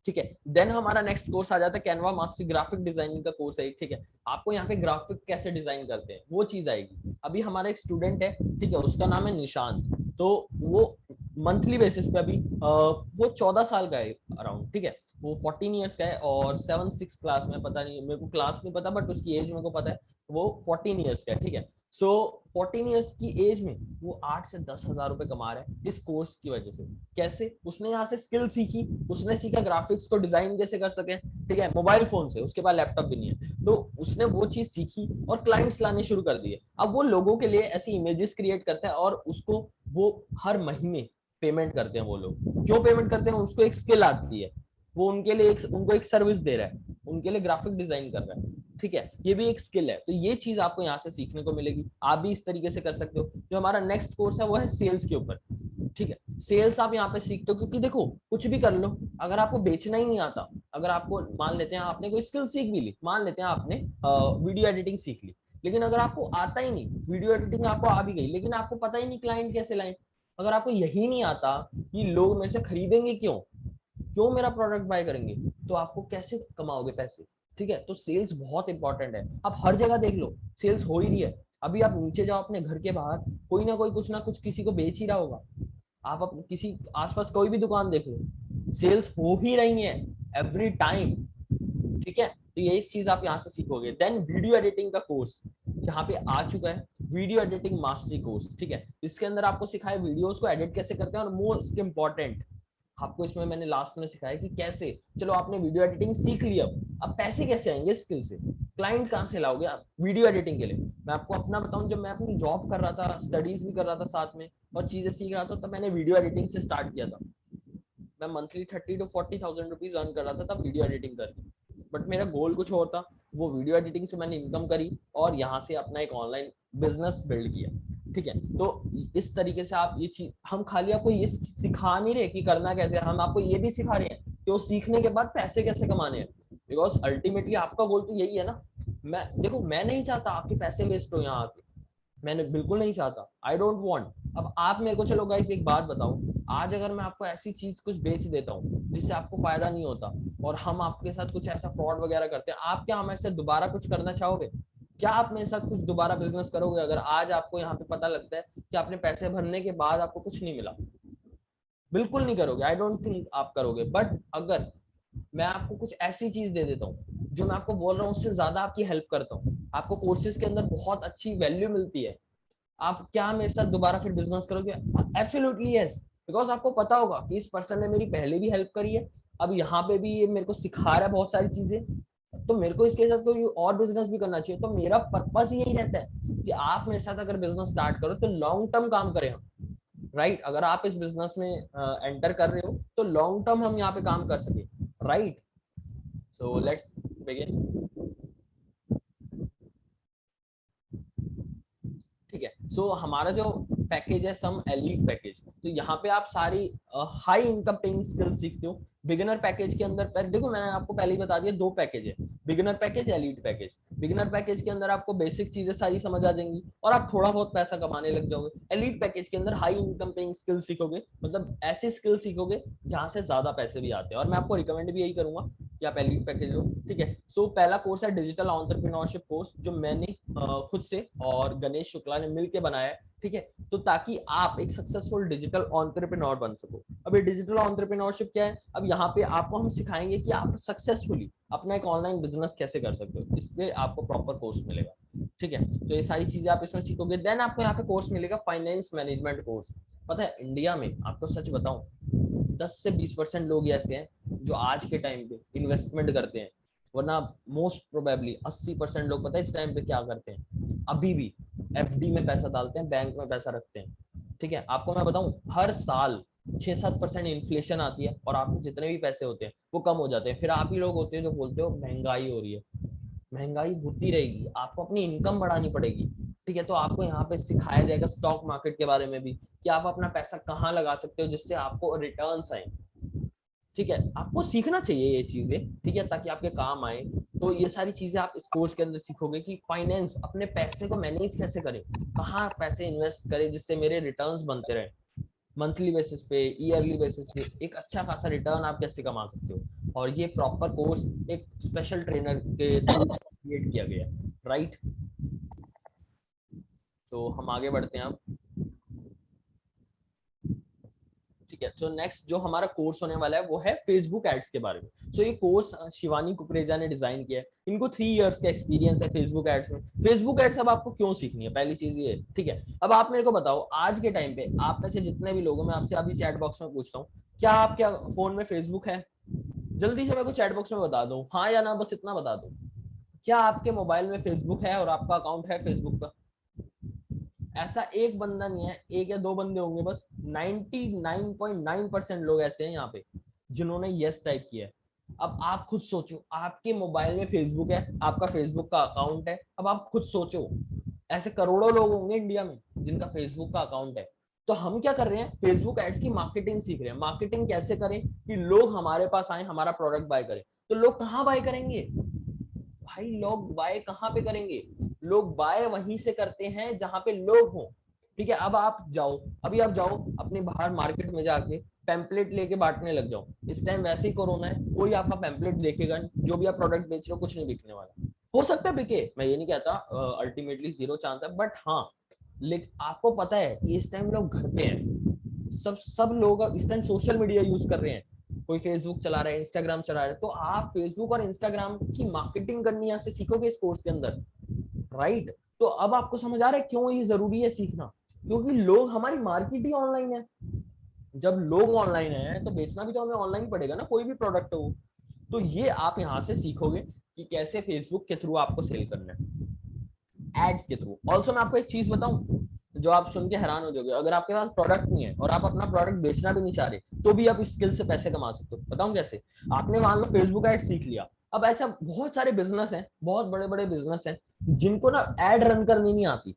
ठीक है। देन हमारा नेक्स्ट कोर्स आ जाता है कैनवा मास्टर ग्राफिक डिजाइनिंग का कोर्स है, ठीक है। आपको यहाँ पे ग्राफिक कैसे डिजाइन करते हैं वो चीज आएगी। अभी हमारा एक स्टूडेंट है, ठीक है, उसका नाम है निशांत। तो वो मंथली बेसिस पे अभी वो 14 साल का है अराउंड, ठीक है। वो 14 ईयर्स का है और 7-6 क्लास में, पता नहीं मेरे को क्लास नहीं पता, बट उसकी एज मेरे को पता है। वो 14 ईयर्स का है, ठीक है। सो 14 ईयर्स की एज में वो 8 से 10 हजार रुपए कमा रहा है इस कोर्स की वजह से। कैसे? उसने यहाँ से स्किल सीखी, उसने सीखा ग्राफिक्स को डिजाइन कैसे कर सके, ठीक है, मोबाइल फोन से। उसके पास लैपटॉप भी नहीं है, तो उसने वो चीज सीखी और क्लाइंट्स लाने शुरू कर दिए। अब वो लोगों के लिए ऐसी इमेजेस क्रिएट करते हैं और उसको वो हर महीने पेमेंट करते हैं। वो लोग क्यों पेमेंट करते हैं? उसको एक स्किल आती है, वो उनके लिए उनको एक सर्विस दे रहा है, उनके लिए ग्राफिक डिजाइन कर रहा है, ठीक है। ये भी एक स्किल है। तो ये चीज आपको यहाँ से सीखने को मिलेगी। आप भी इस तरीके से कर सकते हो। जो हमारा नेक्स्ट कोर्स है वो है सेल्स के ऊपर, ठीक है। सेल्स आप यहाँ पे सीखते हो, क्योंकि देखो कुछ भी कर लो, अगर आपको बेचना ही नहीं आता, अगर आपको मान लेते हैं आपने कोई स्किल सीख भी ली, मान लेते हैं आपने वीडियो एडिटिंग सीख ली, लेकिन अगर आपको आता ही नहीं, वीडियो एडिटिंग आपको आ भी गई, लेकिन आपको पता ही नहीं क्लाइंट कैसे लाए, अगर आपको यही नहीं आता कि लोग मेरे से खरीदेंगे क्यों, क्यों मेरा प्रोडक्ट बाय करेंगे, तो आपको कैसे कमाओगे पैसे, ठीक है। तो सेल्स बहुत इंपॉर्टेंट है। आप हर जगह देख लो सेल्स हो ही रही है। अभी आप नीचे जाओ अपने घर के बाहर, कोई ना कोई कुछ ना कुछ किसी को बेच ही रहा होगा। आप किसी आसपास कोई भी दुकान देख लो, सेल्स हो ही रही है एवरी टाइम, ठीक है। तो ये चीज आप यहाँ से सीखोगे। देन वीडियो एडिटिंग का कोर्स यहाँ पे आ चुका है, वीडियो एडिटिंग मास्टरी कोर्स, ठीक है। इसके अंदर आपको सिखाया वीडियोस को एडिट कैसे करते हैं, और मोस्ट इंपॉर्टेंट आपको इसमें मैंने लास्ट में सिखाया कि कैसे, चलो आपने वीडियो एडिटिंग सीख लिया, अब पैसे कैसे आएंगे स्किल से, क्लाइंट कहाँ से लाओगे आप वीडियो एडिटिंग के लिए। मैं आपको अपना बताऊं, जब मैं अपनी जॉब कर रहा था, स्टडीज भी कर रहा था साथ में और चीजें सीख रहा था, तब मैंने वीडियो एडिटिंग से स्टार्ट किया था। मैं monthly 30 to 40 thousand rupees earn कर रहा था तब वीडियो एडिटिंग करके। बट मेरा गोल कुछ और था, वो वीडियो एडिटिंग से मैंने इनकम करी और यहाँ से अपना एक ऑनलाइन बिजनेस बिल्ड किया, ठीक है। तो इस तरीके से आप ये चीज, हम खाली आपको ये सिखा नहीं रहे कि करना कैसे, हम आपको ये भी सिखा रहे हैं कि वो सीखने के बाद पैसे कैसे कमाने हैं। बिकॉज अल्टीमेटली आपका गोल तो यही है ना। मैं देखो, मैं नहीं चाहता आपके पैसे वेस्ट हो यहाँ आके, मैंने बिल्कुल नहीं चाहता, आई डोंट वांट। अब आप मेरे को चलो गाइस एक बात बताओ, आज अगर मैं आपको ऐसी चीज कुछ बेच देता हूँ जिससे आपको फायदा नहीं होता और हम आपके साथ कुछ ऐसा फ्रॉड वगैरह करते हैं, आप क्या हमारे साथ दोबारा कुछ करना चाहोगे? क्या आप मेरे साथ कुछ दोबारा बिजनेस करोगे अगर आज आपको यहाँ पे पता लगता है कि आपने पैसे भरने के बाद आपको कुछ नहीं मिला? बिल्कुल नहीं करोगे, आई डोंट थिंक आप करोगे। बट अगर मैं आपको कुछ ऐसी चीज दे देता हूँ जो मैं आपको बोल रहा हूँ उससे ज्यादा आपकी हेल्प करता हूँ, आपको कोर्सेज के अंदर बहुत अच्छी वैल्यू मिलती है, आप क्या मेरे साथ दोबारा फिर बिजनेस करोगे? Absolutely yes. बिकॉज आपको पता होगा कि इस पर्सन ने मेरी पहले भी हेल्प करी है, अब यहाँ पे भी ये मेरे को सिखा रहा है बहुत सारी चीजें, तो मेरे को इसके साथ कोई और बिजनेस भी करना चाहिए। तो मेरा पर्पस यही रहता है कि आप मेरे साथ अगर बिजनेस स्टार्ट करो तो लॉन्ग टर्म काम करें हम, राइट? अगर आप इस बिजनेस में एंटर कर रहे हो तो लॉन्ग टर्म हम यहाँ पे काम कर सके, राइट? So let's begin. ठीक है, सो हमारा जो पैकेज है सम एलीट पैकेज, तो यहाँ पे आप सारी हाई इनकम पेइंग स्किल्स सीखते हो। बिगिनर पैकेज के अंदर देखो मैंने आपको पहले ही बता दिया, दो पैकेज है, beginner package, elite package. Beginner package के अंदर आपको बेसिक चीजें सारी समझ आ जाएंगी और आप थोड़ा बहुत पैसा कमाने लग जाओगे। एलीट पैकेज के अंदर हाई इनकम पेइंग स्किल सीखोगे, मतलब ऐसे स्किल सीखोगे जहां से ज्यादा पैसे भी आते हैं, और मैं आपको रिकमेंड भी यही करूंगा कि आप एलीट पैकेज लो। ठीक है, सो पहला कोर्स है डिजिटल एंटरप्रेन्योरशिप कोर्स, जो मैंने खुद से और गणेश शुक्ला ने मिलकर बनाया है। ठीक है, तो ताकि आप एक सक्सेसफुल डिजिटल एंटरप्रेन्योर बन सको। अब ये डिजिटल एंटरप्रेन्योरशिप क्या है? अब यहाँ पे आपको हम सिखाएंगे कि आप सक्सेसफुली अपना एक ऑनलाइन बिजनेस कैसे कर सकते हो, इसलिए आपको प्रॉपर कोर्स मिलेगा। ठीक है, तो ये सारी चीजें आप इसमें सीखोगे। देन आपको यहाँ पे कोर्स मिलेगा फाइनेंस मैनेजमेंट कोर्स। पता है इंडिया में आपको सच बताऊं, 10 से 20% लोग ऐसे हैं जो आज के टाइम पे इन्वेस्टमेंट करते हैं, वरना मोस्ट प्रोबेबली 80% लोग पता है इस टाइम पे क्या करते हैं, अभी भी एफडी में पैसा डालते हैं, बैंक में पैसा रखते हैं। ठीक है, आपको मैं बताऊं, हर साल 6-7% इन्फ्लेशन आती है और आपके जितने भी पैसे होते हैं वो कम हो जाते हैं। फिर आप ही लोग होते हैं जो बोलते हो महंगाई हो रही है। महंगाई होती रहेगी, आपको अपनी इनकम बढ़ानी पड़ेगी। ठीक है, तो आपको यहाँ पे सिखाया जाएगा स्टॉक मार्केट के बारे में भी, कि आप अपना पैसा कहाँ लगा सकते हो जिससे आपको रिटर्न्स आए। ठीक है, आपको सीखना चाहिए ये चीजें, ठीक है, ताकि आपके काम आए। तो ये सारी चीजें आप इस कोर्स के अंदर सीखोगे कि फाइनेंस, अपने पैसे को मैनेज कैसे करें, कहाँ पैसे इन्वेस्ट करें जिससे मेरे रिटर्न्स बनते रहे, मंथली बेसिस पे, ईयरली बेसिस पे एक अच्छा खासा रिटर्न आप कैसे कमा सकते हो। और ये प्रॉपर कोर्स एक स्पेशल ट्रेनर के थ्रू क्रिएट किया गया, राइट? तो हम आगे बढ़ते हैं अब। ठीक है, तो नेक्स्ट जो हमारा कोर्स होने वाला है वो है फेसबुक एड्स के बारे में। सो ये कोर्स शिवानी कुकरेजा ने डिजाइन किया है, इनको 3 इयर्स का एक्सपीरियंस है फेसबुक एड्स में। फेसबुक एड्स अब आपको क्यों सीखनी है, पहली चीज ये। ठीक है, अब आप मेरे को बताओ, आज के टाइम पे आप में से जितने भी लोग, मैं आपसे अभी चैट बॉक्स में पूछता हूँ, क्या आपके फोन में फेसबुक है? जल्दी से मेरे को चैट बॉक्स में बता दो, हाँ या ना, बस इतना बता दो। क्या आपके मोबाइल में फेसबुक है और आपका अकाउंट है फेसबुक का? ऐसा एक बंदा नहीं है, एक या दो बंदे होंगे बस। 99.9% लोग ऐसे हैं यहाँ पे जिन्होंने यस टाइप किया है। अब आप खुद सोचो, आपके मोबाइल में फेसबुक है, आपका फेसबुक का अकाउंट है। अब आप खुद सोचो, ऐसे करोड़ों लोग होंगे इंडिया में जिनका फेसबुक का अकाउंट है। तो हम क्या कर रहे हैं, फेसबुक एड्स की मार्केटिंग सीख रहे हैं। मार्केटिंग कैसे करें कि लोग हमारे पास आए, हमारा प्रोडक्ट बाय करें। तो लोग कहाँ बाय करेंगे भाई? लोग बाय कहाँ पे करेंगे? लोग बाय वहीं से करते हैं जहां पे लोग हों। ठीक है, अब आप जाओ, अभी आप जाओ अपने बाहर मार्केट में जाके पैम्पलेट लेके बांटने लग जाओ। इस टाइम वैसे ही कोरोना है, कोई आपका पैम्पलेट देखेगा नहीं, जो भी आप प्रोडक्ट बेच रहे हो कुछ नहीं बिकने वाला। हो सकता है बिके, मैं ये नहीं कहता, अल्टीमेटली जीरो चांस है, बट हाँ, लेकिन आपको पता है कि इस टाइम लोग घर पे हैं, सब लोग इस टाइम सोशल मीडिया यूज कर रहे हैं। कोई फेसबुक चला रहा है, इंस्टाग्राम चला रहा है, तो आप फेसबुक और इंस्टाग्राम की मार्केटिंग करनी यहाँ से सीखोगे इस कोर्स के अंदर, राइट? तो अब आपको समझ आ रहा है क्यों ये जरूरी है सीखना, क्योंकि लोग, हमारी मार्केट ही ऑनलाइन है। जब लोग ऑनलाइन है तो बेचना भी तो हमें ऑनलाइन पड़ेगा ना, कोई भी प्रोडक्ट हो। तो ये आप यहाँ से सीखोगे कि कैसे फेसबुक के थ्रू आपको सेल करना है, एड्स के थ्रू। ऑल्सो मैं आपको एक चीज बताऊं जो आप सुन के हैरान हो जाओगे, अगर आपके पास प्रोडक्ट नहीं है और आप अपना प्रोडक्ट बेचना भी नहीं चाह रहे, तो भी आप इस स्किल से पैसे कमा सकते हो। बताऊं कैसे? आपने मान लो फेसबुक एड सीख लिया, अब ऐसा बहुत सारे बिजनेस हैं, बहुत बड़े बड़े बिजनेस हैं जिनको ना एड रन करनी नहीं आती,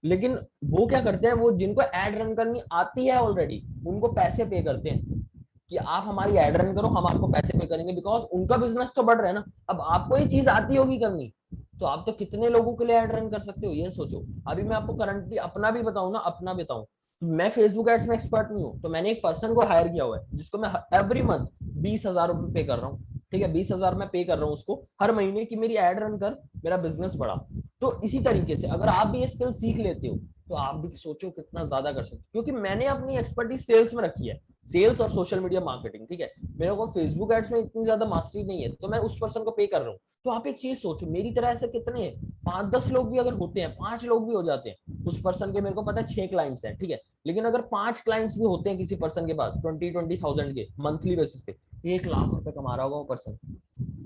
लेकिन वो क्या करते हैं, वो जिनको एड रन करनी आती है ऑलरेडी, उनको पैसे पे करते हैं कि आप हमारी एड रन करो, हम आपको पैसे पे करेंगे, बिकॉज उनका बिजनेस तो बढ़ रहा है ना। अब आपको ये चीज आती होगी करनी, तो आप तो कितने लोगों के लिए एड रन कर सकते हो, ये सोचो। अभी मैं आपको करंटली अपना भी बताऊं ना, अपना बताऊं, मैं फेसबुक एड्स में एक्सपर्ट नहीं हूँ, तो मैंने एक पर्सन को हायर किया हुआ है जिसको मैं एवरी मंथ 20,000 रुपए पे कर रहा हूँ। ठीक है, 20,000 मैं पे कर रहा हूँ उसको हर महीने की मेरी एड रन कर, मेरा बिजनेस बढ़ा। तो इसी तरीके से अगर आप भी ये स्किल सीख लेते हो तो आप भी सोचो कितना ज्यादा कर सकते हो, क्योंकि मैंने अपनी एक्सपर्टीज सेल्स में रखी है, सेल्स और सोशल मीडिया मार्केटिंग। ठीक है, मेरे को फेसबुक एड्स में इतनी ज्यादा मास्टरी नहीं है, तो मैं उस पर्सन को पे कर रहा हूँ। तो आप एक चीज सोचो, मेरी तरह ऐसे कितने हैं, 5-10 लोग भी अगर होते हैं, 5 लोग भी हो जाते हैं, उस पर्सन के मेरे को पता है 6 क्लाइंट्स हैं। ठीक है, लेकिन अगर 5 क्लाइंट्स भी होते हैं किसी पर्सन के पास 20,000 के मंथली बेसिस पे, 1 लाख रुपए कमा रहा होगा वो पर्सन।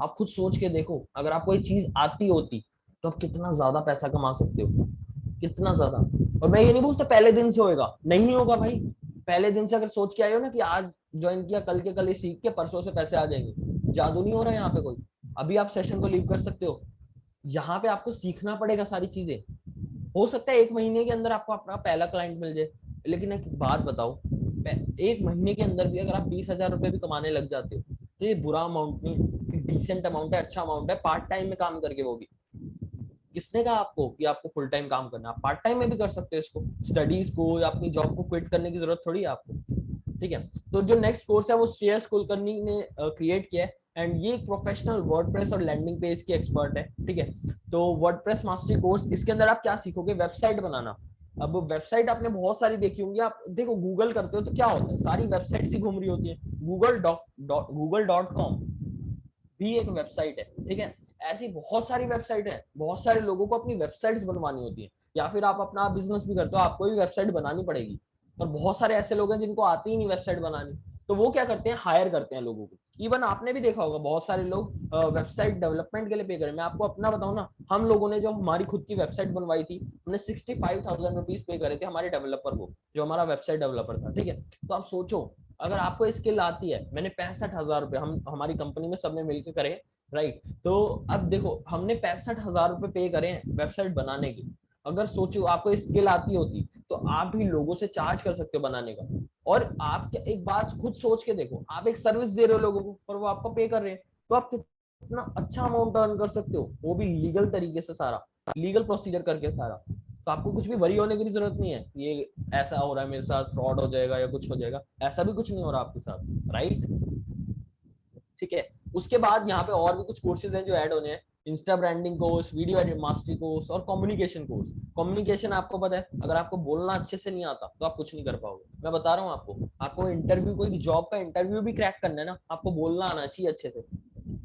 आप खुद सोच के देखो, अगर आपको ये चीज आती होती तो आप कितना ज्यादा पैसा कमा सकते हो, कितना ज्यादा। और मैं ये नहीं बोलता पहले दिन से होएगा, नहीं होगा भाई। पहले दिन से अगर सोच के आए हो ना कि आज ज्वाइन किया, कल के कल ही सीख के परसों से पैसे आ जाएंगे, जादू नहीं हो रहा है यहाँ पे कोई। अभी आप सेशन को लीव कर सकते हो, यहाँ पे आपको सीखना पड़ेगा सारी चीजें। हो सकता है 1 महीने के अंदर आपको अपना पहला क्लाइंट मिल जाए, लेकिन एक बात बताओ, 1 महीने के अंदर भी अगर आप 20,000 रुपए भी कमाने लग जाते हो तो ये बुरा अमाउंट नहीं, डिसेंट अमाउंट है, अच्छा अमाउंट है, पार्ट टाइम में काम करके। वो भी किसने कहा आपको कि आपको फुल टाइम काम करना है? आप पार्ट टाइम में भी कर सकते हो इसको, स्टडीज को या अपनी जॉब को क्विट करने की जरूरत थोड़ी है आपको। ठीक है, तो जो नेक्स्ट कोर्स है वो श्रेयस कुलकर्णी ने क्रिएट किया है, एंड ये एक प्रोफेशनल वर्डप्रेस और लैंडिंग पेज के एक्सपर्ट है। ठीक है, तो वर्डप्रेस मास्टरी कोर्स, इसके अंदर आप क्या सीखोगे, वेबसाइट बनाना। अब वेबसाइट आपने बहुत सारी देखी होंगी, आप देखो गूगल करते हो तो क्या होता है, सारी वेबसाइट ही घूम रही होती है। गूगल.com भी एक वेबसाइट है। ठीक है, ऐसी बहुत सारी वेबसाइट है, बहुत सारे लोगों को अपनी वेबसाइट्स बनवानी होती है, या फिर आप अपना बिजनेस भी करते हो, आपको भी वेबसाइट बनानी पड़ेगी। और बहुत सारे ऐसे लोग हैं जिनको आती ही नहीं वेबसाइट बनानी, तो वो क्या करते हैं, हायर करते हैं लोगों को। इवन आपने भी देखा होगा बहुत सारे लोग वेबसाइट डेवलपमेंट के लिए पे करें। मैं आपको अपना बताऊं ना, हम लोगों ने जो हमारी खुद की वेबसाइट बनवाई थी, हमने 65,000 रुपीज पे करे थे हमारे डेवलपर को, जो हमारा वेबसाइट डेवलपर था। ठीक है, तो आप सोचो अगर आपको स्किल आती है, मैंने 65,000 रुपए हम हमारी कंपनी में सबने मिलकर करे, राइट। तो अब देखो हमने 65,000 रुपए पे करे हैं वेबसाइट बनाने की। अगर सोचो आपको स्किल आती होती तो आप भी लोगों से चार्ज कर सकते हो बनाने का। और आप एक बात खुद सोच के देखो, आप एक सर्विस दे रहे हो लोगों को और वो आपको पे कर रहे हैं, तो आप कितना अच्छा अमाउंट अर्न कर सकते हो, वो भी लीगल तरीके से, सारा लीगल प्रोसीजर करके सारा। तो आपको कुछ भी वरी होने की जरूरत नहीं है, ये ऐसा हो रहा है मेरे साथ, फ्रॉड हो जाएगा या कुछ हो जाएगा, ऐसा भी कुछ नहीं हो रहा आपके साथ, राइट। ठीक है, उसके बाद यहाँ पे और भी कुछ कोर्सेज हैं जो ऐड होने हैं, Insta branding course, video mastery course और कम्युनिकेशन कोर्स। कम्युनिकेशन आपको पता है, अगर आपको बोलना अच्छे से नहीं आता तो आप कुछ नहीं कर पाओगे। मैं बता रहा हूँ आपको इंटरव्यू, कोई जॉब का इंटरव्यू भी क्रैक करना है ना, आपको बोलना आना चाहिए अच्छे से,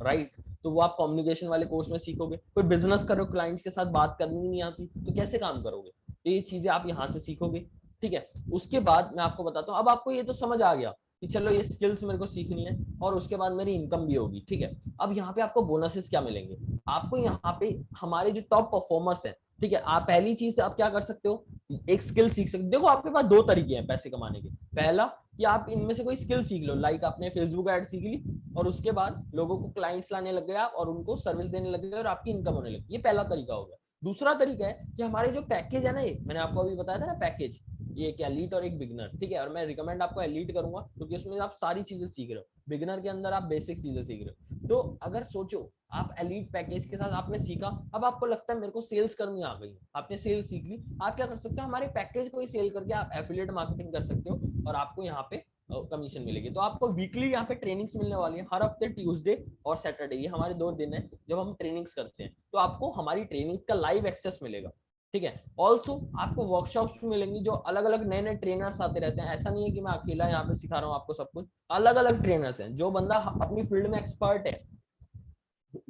राइट। तो वो आप कम्युनिकेशन वाले कोर्स में सीखोगे। कोई बिजनेस करो, क्लाइंट्स के साथ बात करनी नहीं आती तो कैसे काम करोगे, तो ये चीजें आप यहाँ से सीखोगे। ठीक है, उसके बाद मैं आपको बताता हूँ, अब आपको ये तो समझ आ गया कि चलो ये स्किल्स मेरे को सीखनी है और उसके बाद मेरी इनकम भी होगी। ठीक है, अब यहाँ पे आपको बोनसेस क्या मिलेंगे, आपको यहाँ पे हमारे जो टॉप परफॉर्मर्स हैं, ठीक है, आप पहली चीज आप क्या कर सकते हो, एक स्किल सीख सकते हो। देखो आपके पास दो तरीके हैं पैसे कमाने के। पहला कि आप इनमें से कोई स्किल सीख लो, लाइक आपने फेसबुक एड सीख ली और उसके बाद लोगों को क्लाइंट्स लाने लग गए आप और उनको सर्विस देने लग गए और आपकी इनकम होने लगी, ये पहला तरीका हो गया। दूसरा तरीका है कि हमारे जो पैकेज है ना, ये मैंने आपको अभी बताया था ना पैकेज, ये एक एलीट और एक बिगनर। ठीक है, और मैं रिकमेंड आपको एलीट करूंगा क्योंकि उसमें आप सारी चीजें सीख रहे हो, बिगनर के अंदर आप बेसिक चीजें सीख रहे हो। तो अगर सोचो आप एलीट पैकेज के साथ आपने सीखा, अब आपको लगता है मेरे को सेल्स करनी आ गई, आपने सेल्स सीख ली, आप क्या कर सकते हो, हमारे पैकेज को ही सेल करके आप एफिलिएट मार्केटिंग कर सकते हो और आपको यहाँ पे कमीशन मिलेगी। तो आपको वीकली यहाँ पे ट्रेनिंग्स मिलने वाली है, हर हफ्ते ट्यूसडे और सैटरडे, ये हमारे 2 दिन है जब हम ट्रेनिंग्स करते हैं। तो आपको हमारी ट्रेनिंग्स का लाइव एक्सेस मिलेगा। ठीक है, ऑल्सो आपको वर्कशॉप्स भी मिलेंगी, जो अलग अलग नए नए ट्रेनर्स आते रहते हैं। ऐसा नहीं है कि मैं अकेला यहाँ पे सिखा रहा हूँ आपको सब कुछ, अलग अलग ट्रेनर्स हैं, जो बंदा अपनी फील्ड में एक्सपर्ट है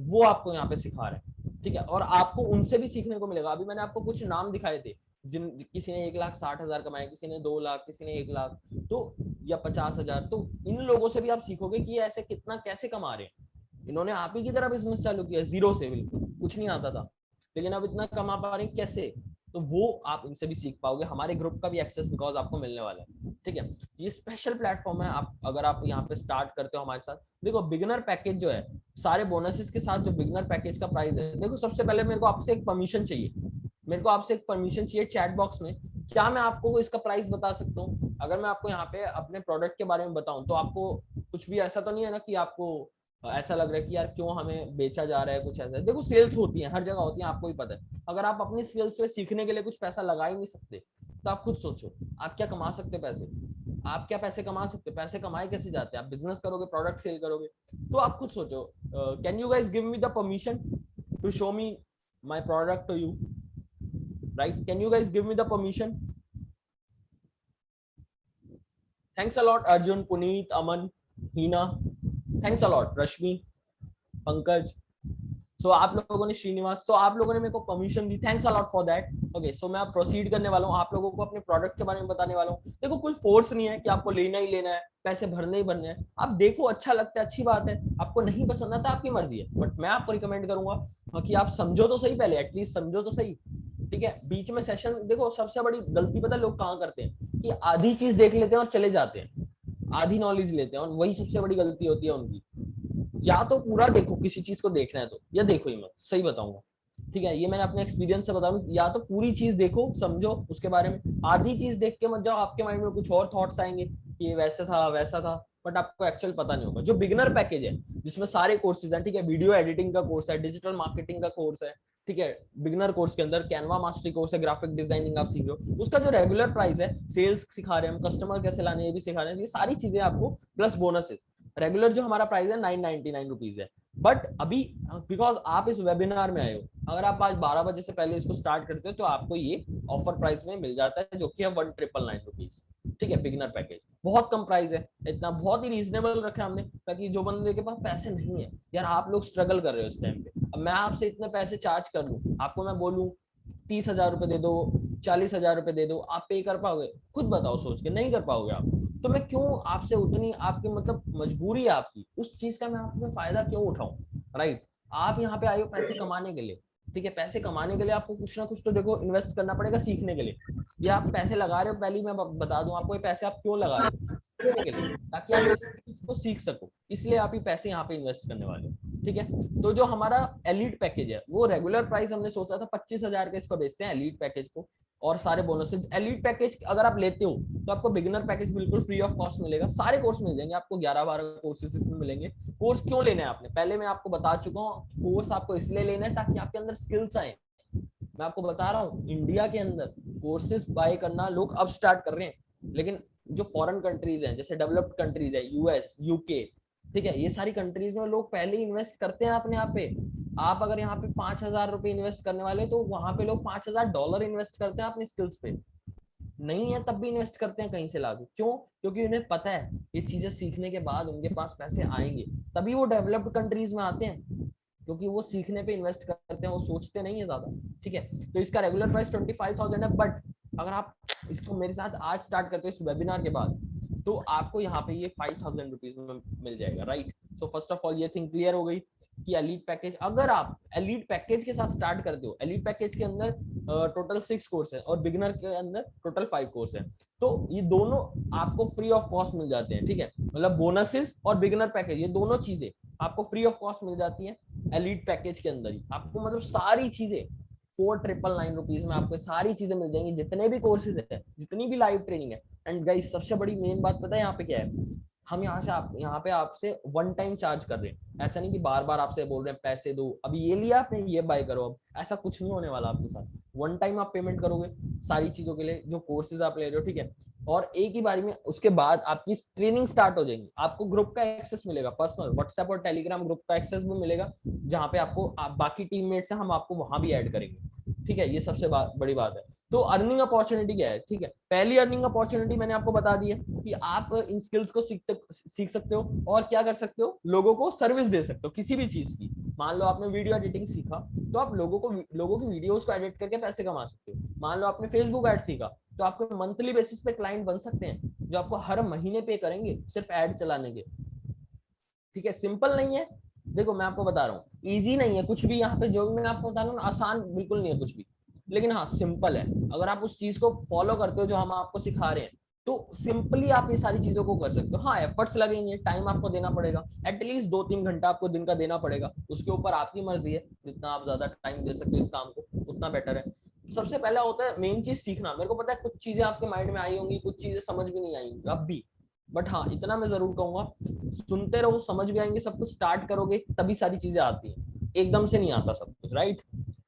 वो आपको यहाँ पे सिखा रहे हैं। ठीक है, और आपको उनसे भी सीखने को मिलेगा। अभी मैंने आपको कुछ नाम दिखाए थे, जिन किसी ने 1,60,000 कमाए, किसी ने 2 लाख, किसी ने 1 लाख, तो या 50,000। तो इन लोगों से भी आप सीखोगे कि ऐसे कितना कैसे कमा रहे हैं। इन्होंने आप ही की तरह बिजनेस चालू किया जीरो से, बिल्कुल कुछ नहीं आता था, लेकिन अब इतना कमा पा रहे हैं कैसे। तो वो आप इनसे भी सीख पाओगे, हमारे ग्रुप का भी एक्सेस बिकॉज आपको मिलने वाला है। ठीक है, ये स्पेशल प्लेटफॉर्म है। आप अगर आप यहाँ पे स्टार्ट करते हो हमारे साथ, देखो बिगिनर पैकेज जो है, सारे बोनसेस के साथ जो बिगिनर पैकेज का प्राइस है, देखो सबसे पहले मेरे को आपसे एक परमिशन चाहिए, मेरे को आपसे एक परमिशन चाहिए चैट बॉक्स में। क्या मैं आपको इसका प्राइस बता सकता हूँ? अगर मैं आपको यहाँ पे अपने प्रोडक्ट के बारे में बताऊं तो आपको कुछ भी ऐसा तो नहीं है ना कि आपको ऐसा लग रहा है कि यार क्यों हमें बेचा जा रहा है, कुछ ऐसा है। देखो सेल्स होती है, हर जगह होती है, आपको भी पता है। अगर आप अपनी स्किल्स पे सीखने के लिए कुछ पैसा लगा ही नहीं सकते तो आप खुद सोचो आप क्या कमा सकते हो पैसे, आप क्या पैसे कमा सकते हो, पैसे कमाए कैसे जाते हैं, आप बिजनेस करोगे, प्रोडक्ट सेल करोगे, तो आप खुद सोचो। Can you guys give me the permission to show me my product to you, right? Can you guys give me the permission? Thanks a lot Arjun, Puneet, Aman, Heena, thanks a lot, Rashmi, Pankaj. So आप लोगों ने, श्रीनिवास, तो आप लोगों ने मेरे को परमिशन दी, thanks a lot for that. Okay, so मैं अब प्रोसीड करने वाला हूँ, आप लोगों को अपने प्रोडक्ट के बारे में बताने वाला हूँ। देखो कोई फोर्स नहीं है कि आपको लेना ही लेना है, पैसे भरने ही भरने हैं। आप देखो, अच्छा लगता है अच्छी बात है, आपको नहीं पसंद आता आपकी मर्जी है, बट मैं आपको रिकमेंड करूंगा कि आप समझो तो सही, पहले एटलीस्ट समझो तो सही, ठीक है? बीच में सेशन, देखो सबसे बड़ी गलती पता है लोग कहाँ करते हैं कि आधी चीज देख लेते हैं और चले जाते हैं, आधी नॉलेज लेते हैं, और वही सबसे बड़ी गलती होती है उनकी। या तो पूरा देखो, किसी चीज को देखना है तो, या देखो ही मत, सही बताऊंगा, ठीक है? ये मैंने अपने एक्सपीरियंस से बता रहा हूँ, या तो पूरी चीज देखो समझो उसके बारे में, आधी चीज देख के मत जाओ, आपके माइंड में कुछ और थॉट्स आएंगे कि ये वैसे था वैसा था, बट आपको एक्चुअल पता नहीं होगा। जो बिगिनर पैकेज है जिसमें सारे कोर्सेज हैं, ठीक है, वीडियो एडिटिंग का कोर्स है, डिजिटल मार्केटिंग का कोर्स है, ठीक है, बिगिनर कोर्स के अंदर कैनवा मास्टरी कोर्स है, ग्राफिक डिजाइनिंग आप सीख रहे हो, उसका जो रेगुलर प्राइस है, सेल्स सिखा रहे हैं हम, कस्टमर कैसे लाने ये भी सिखा रहे हैं, ये सारी चीजें आपको प्लस बोनसेस, रेगुलर जो हमारा प्राइस है 999 रुपीज है। बट अभी बिकॉज आप इस वेबिनार में आए हो, अगर आप आज 12 बजे से पहले इसको स्टार्ट करते हो तो आपको ये ऑफर प्राइस में मिल जाता है, जो कि है 1999 रुपीज, ठीक है, बिगिनर पैकेज। बहुत कम प्राइस है, इतना बहुत ही रीजनेबल रखा हमने, ताकि जो बंदे के पास पैसे नहीं है, यार आप लोग स्ट्रगल कर रहे हो इस टाइम पे, अब मैं आपसे इतने पैसे चार्ज कर लूं, आपको मैं बोलूं 30,000 रुपए दे दो, 40,000 रुपए दे दो, आप पे कर पाओगे? खुद बताओ, सोच के नहीं कर पाओगे आप, तो मैं क्यों आपसे उतनी, आपकी मतलब मजबूरी है आपकी, उस चीज का मैं आपको फायदा क्यों उठाऊं, राइट? आप यहाँ पे आए हो पैसे कमाने के लिए, ठीक है, पैसे कमाने के लिए आपको कुछ ना कुछ तो देखो इन्वेस्ट करना पड़ेगा सीखने के लिए। ये आप पैसे लगा रहे हो, पहले मैं बता दूं आपको, ये पैसे आप क्यों लगा रहे हो, सीखने के लिए, ताकि आप इस चीज को सीख सको, इसलिए आप ये पैसे यहाँ पे इन्वेस्ट करने वाले हो, ठीक है? तो जो हमारा एलीट पैकेज है, वो रेगुलर प्राइस हमने सोचा था 25,000 का, इसको बेचते हैं एलीट पैकेज को, और सारे बोनसेस। एलीट पैकेज अगर आप लेते हो तो आपको बिगिनर पैकेज बिल्कुल फ्री ऑफ कॉस्ट मिलेगा, सारे कोर्स मिल जाएंगे आपको, 11-12 कोर्सेज इसमें मिलेंगे। कोर्स क्यों लेना है आपने, पहले मैं आपको बता चुका हूँ, कोर्स आपको इसलिए लेना है ताकि आपके अंदर स्किल्स आए। मैं आपको बता रहा हूँ, इंडिया के अंदर कोर्सेज बाय करना लोग अब स्टार्ट कर रहे हैं, लेकिन जो फॉरेन कंट्रीज हैं, जैसे डेवलप्ड कंट्रीज है, यूएस, यूके, ठीक है, ये सारी कंट्रीज में लोग पहले ही इन्वेस्ट करते हैं अपने आप पे। आप अगर यहाँ पे 5,000 रुपए इन्वेस्ट करने वाले, तो वहां पे लोग $5,000 इन्वेस्ट करते हैं अपनी स्किल्स पे, नहीं है तब भी इन्वेस्ट करते हैं कहीं से लाके, क्यों? क्योंकि उन्हें पता है ये चीजें सीखने के बाद उनके पास पैसे आएंगे, तभी वो डेवलप्ड कंट्रीज में आते हैं, क्योंकि वो सीखने पे इन्वेस्ट करते हैं, वो सोचते नहीं है ज्यादा, ठीक है? तो इसका रेगुलर प्राइस 25,000 है, बट अगर आप इसको मेरे साथ आज स्टार्ट करते हो इस वेबिनार के बाद, तो आपको यहाँ पे ये 5,000 रुपीज में मिल जाएगा, right? So first of all ये थिंग क्लियर हो गई कि एलीट पैकेज, अगर आप एलीट पैकेज के साथ स्टार्ट करते हो, एलीट पैकेज के अंदर टोटल 6 कोर्स है और बिगिनर के अंदर टोटल 5 कोर्स है, तो ये दोनों आपको फ्री ऑफ कॉस्ट मिल जाते हैं, ठीक है? मतलब बोनसेस और बिगिनर पैकेज, ये दोनों चीजें आपको फ्री ऑफ कॉस्ट मिल जाती है एलीट पैकेज के अंदर ही। आपको मतलब सारी चीजें 4,999 रुपीज में आपको सारी चीजें मिल जाएंगी, जितने भी कोर्सेज है, जितनी भी लाइव ट्रेनिंग है। एंड गाइस सबसे बड़ी मेन बात पता है यहाँ पे क्या है, हम यहाँ पे आपसे वन टाइम चार्ज कर रहे हैं, ऐसा नहीं कि बार बार आपसे बोल रहे हैं पैसे दो, अभी ये लिया आपने ये बाय करो, अब ऐसा कुछ नहीं होने वाला आपके साथ। वन टाइम आप पेमेंट करोगे सारी चीजों के लिए, जो कोर्सेज आप ले रहे हो, ठीक है? और एक ही बारी में उसके बाद आपकी ट्रेनिंग स्टार्ट हो जाएगी, आपको ग्रुप का एक्सेस मिलेगा, पर्सनल व्हाट्सएप और टेलीग्राम ग्रुप का एक्सेस भी मिलेगा, जहाँ पे आपको बाकी टीममेट्स हैं, हम आपको वहां भी ऐड करेंगे, ठीक है? ये सबसे बड़ी बात है। तो अर्निंग अपॉर्चुनिटी क्या है, ठीक है? पहली अर्निंग अपॉर्चुनिटी मैंने आपको बता दी है कि आप इन स्किल्स को सीख सकते हो और क्या कर सकते हो, लोगों को सर्विस दे सकते हो किसी भी चीज की। मान लो आपने वीडियो एडिटिंग सीखा, तो आप लोगों की वीडियोस को एडिट करके पैसे कमा सकते हो। मान लो आपने फेसबुक एड सीखा, तो आपको मंथली बेसिस पे क्लाइंट बन सकते हैं, जो आपको हर महीने पे करेंगे सिर्फ एड चलाने के, ठीक है? सिंपल नहीं है, देखो मैं आपको बता रहा हूँ, इजी नहीं है कुछ भी, यहाँ पे जो भी मैं आपको बता रहा हूँ आसान बिल्कुल नहीं है कुछ भी, लेकिन हाँ सिंपल है। अगर आप उस चीज को फॉलो करते हो जो हम आपको सिखा रहे हैं, तो सिंपली आप ये सारी चीजों को कर सकते हो। हाँ एफर्ट्स लगेंगे, टाइम आपको देना पड़ेगा, एटलीस्ट 2-3 घंटा आपको दिन का देना पड़ेगा, उसके ऊपर आपकी मर्जी है, जितना आप ज्यादा टाइम दे सकते हो इस काम को उतना बेटर है। सबसे पहला होता है मेन चीज सीखना। मेरे को पता है कुछ चीजें आपके माइंड में आई होंगी, कुछ चीजें समझ भी नहीं आएंगी अब भी, बट हाँ इतना मैं जरूर कहूंगा, सुनते रहो, समझ भी आएंगे, सब कुछ स्टार्ट करोगे तभी सारी चीजें आती हैं, एकदम से नहीं आता सब कुछ, राइट?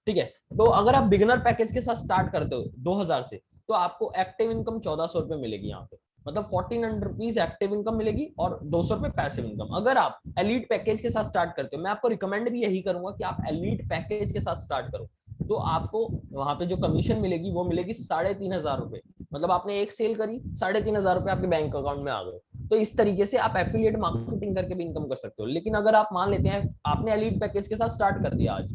ठीक है, तो अगर आप बिगिनर पैकेज के साथ स्टार्ट करते हो 2,000 से, तो आपको एक्टिव इनकम 1400 रुपए मिलेगी यहाँ पे, मतलब 1400 रुपीज एक्टिव इनकम मिलेगी और 200 रुपए पैसिव इनकम। अगर आप एलीट पैकेज के साथ स्टार्ट करते हो, मैं आपको रिकमेंड भी यही करूंगा कि आप एलीट पैकेज के साथ स्टार्ट करो, तो आपको वहां पे जो कमीशन मिलेगी वो मिलेगी 3500 रुपए, मतलब आपने एक सेल करी 3500 रुपए आपके बैंक अकाउंट में आ गए। तो इस तरीके से आप एफिलिएट मार्केटिंग करके भी इनकम कर सकते हो। लेकिन अगर आप मान लेते हैं आपने एलीट पैकेज के साथ स्टार्ट कर दिया आज,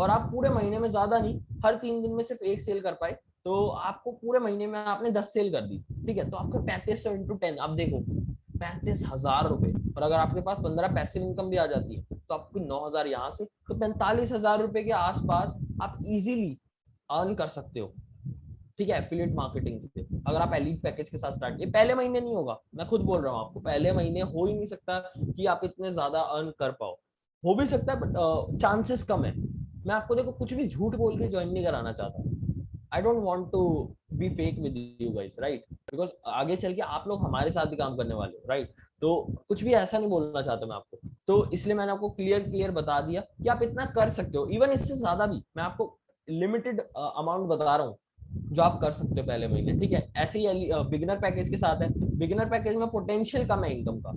और आप पूरे महीने में, ज्यादा नहीं, हर 3 दिन में सिर्फ एक सेल कर पाए, तो आपको पूरे महीने में आपने 10 सेल कर दी, ठीक है, तो आपको 3500 इंटू 10, आप देखो 35,000 रुपए। और अगर आपके पास 15 पैसिव इनकम भी आ जाती है तो आपको 9,000 यहाँ से, तो 45,000 रुपए के आसपास आप इजीली अर्न कर सकते हो, ठीक है, एफिलिएट मार्केटिंग से। अगर आप एलीट पैकेज के साथ स्टार्ट किए, पहले महीने नहीं होगा, मैं खुद बोल रहा हूँ आपको, पहले महीने हो ही नहीं सकता कि आप इतने ज्यादा अर्न कर पाओ। हो भी सकता है बट चांसेस कम है। मैं आपको देखो कुछ भी झूठ बोल के ज्वाइन नहीं कराना चाहता। I don't want to be fake with you guys, right, because आगे चल के आप लोग हमारे साथ भी काम करने वाले हो, राइट, तो कुछ भी ऐसा नहीं बोलना चाहता मैं आपको। तो इसलिए मैंने आपको क्लियर बता दिया कि आप इतना कर सकते हो, इवन इससे ज्यादा भी मैं आपको लिमिटेड अमाउंट बता रहा हूँ जो आप कर सकते हो पहले महीने, ठीक है। ऐसे ही बिगिनर पैकेज के साथ है, बिगिनर पैकेज में पोटेंशियल कम है इनकम का,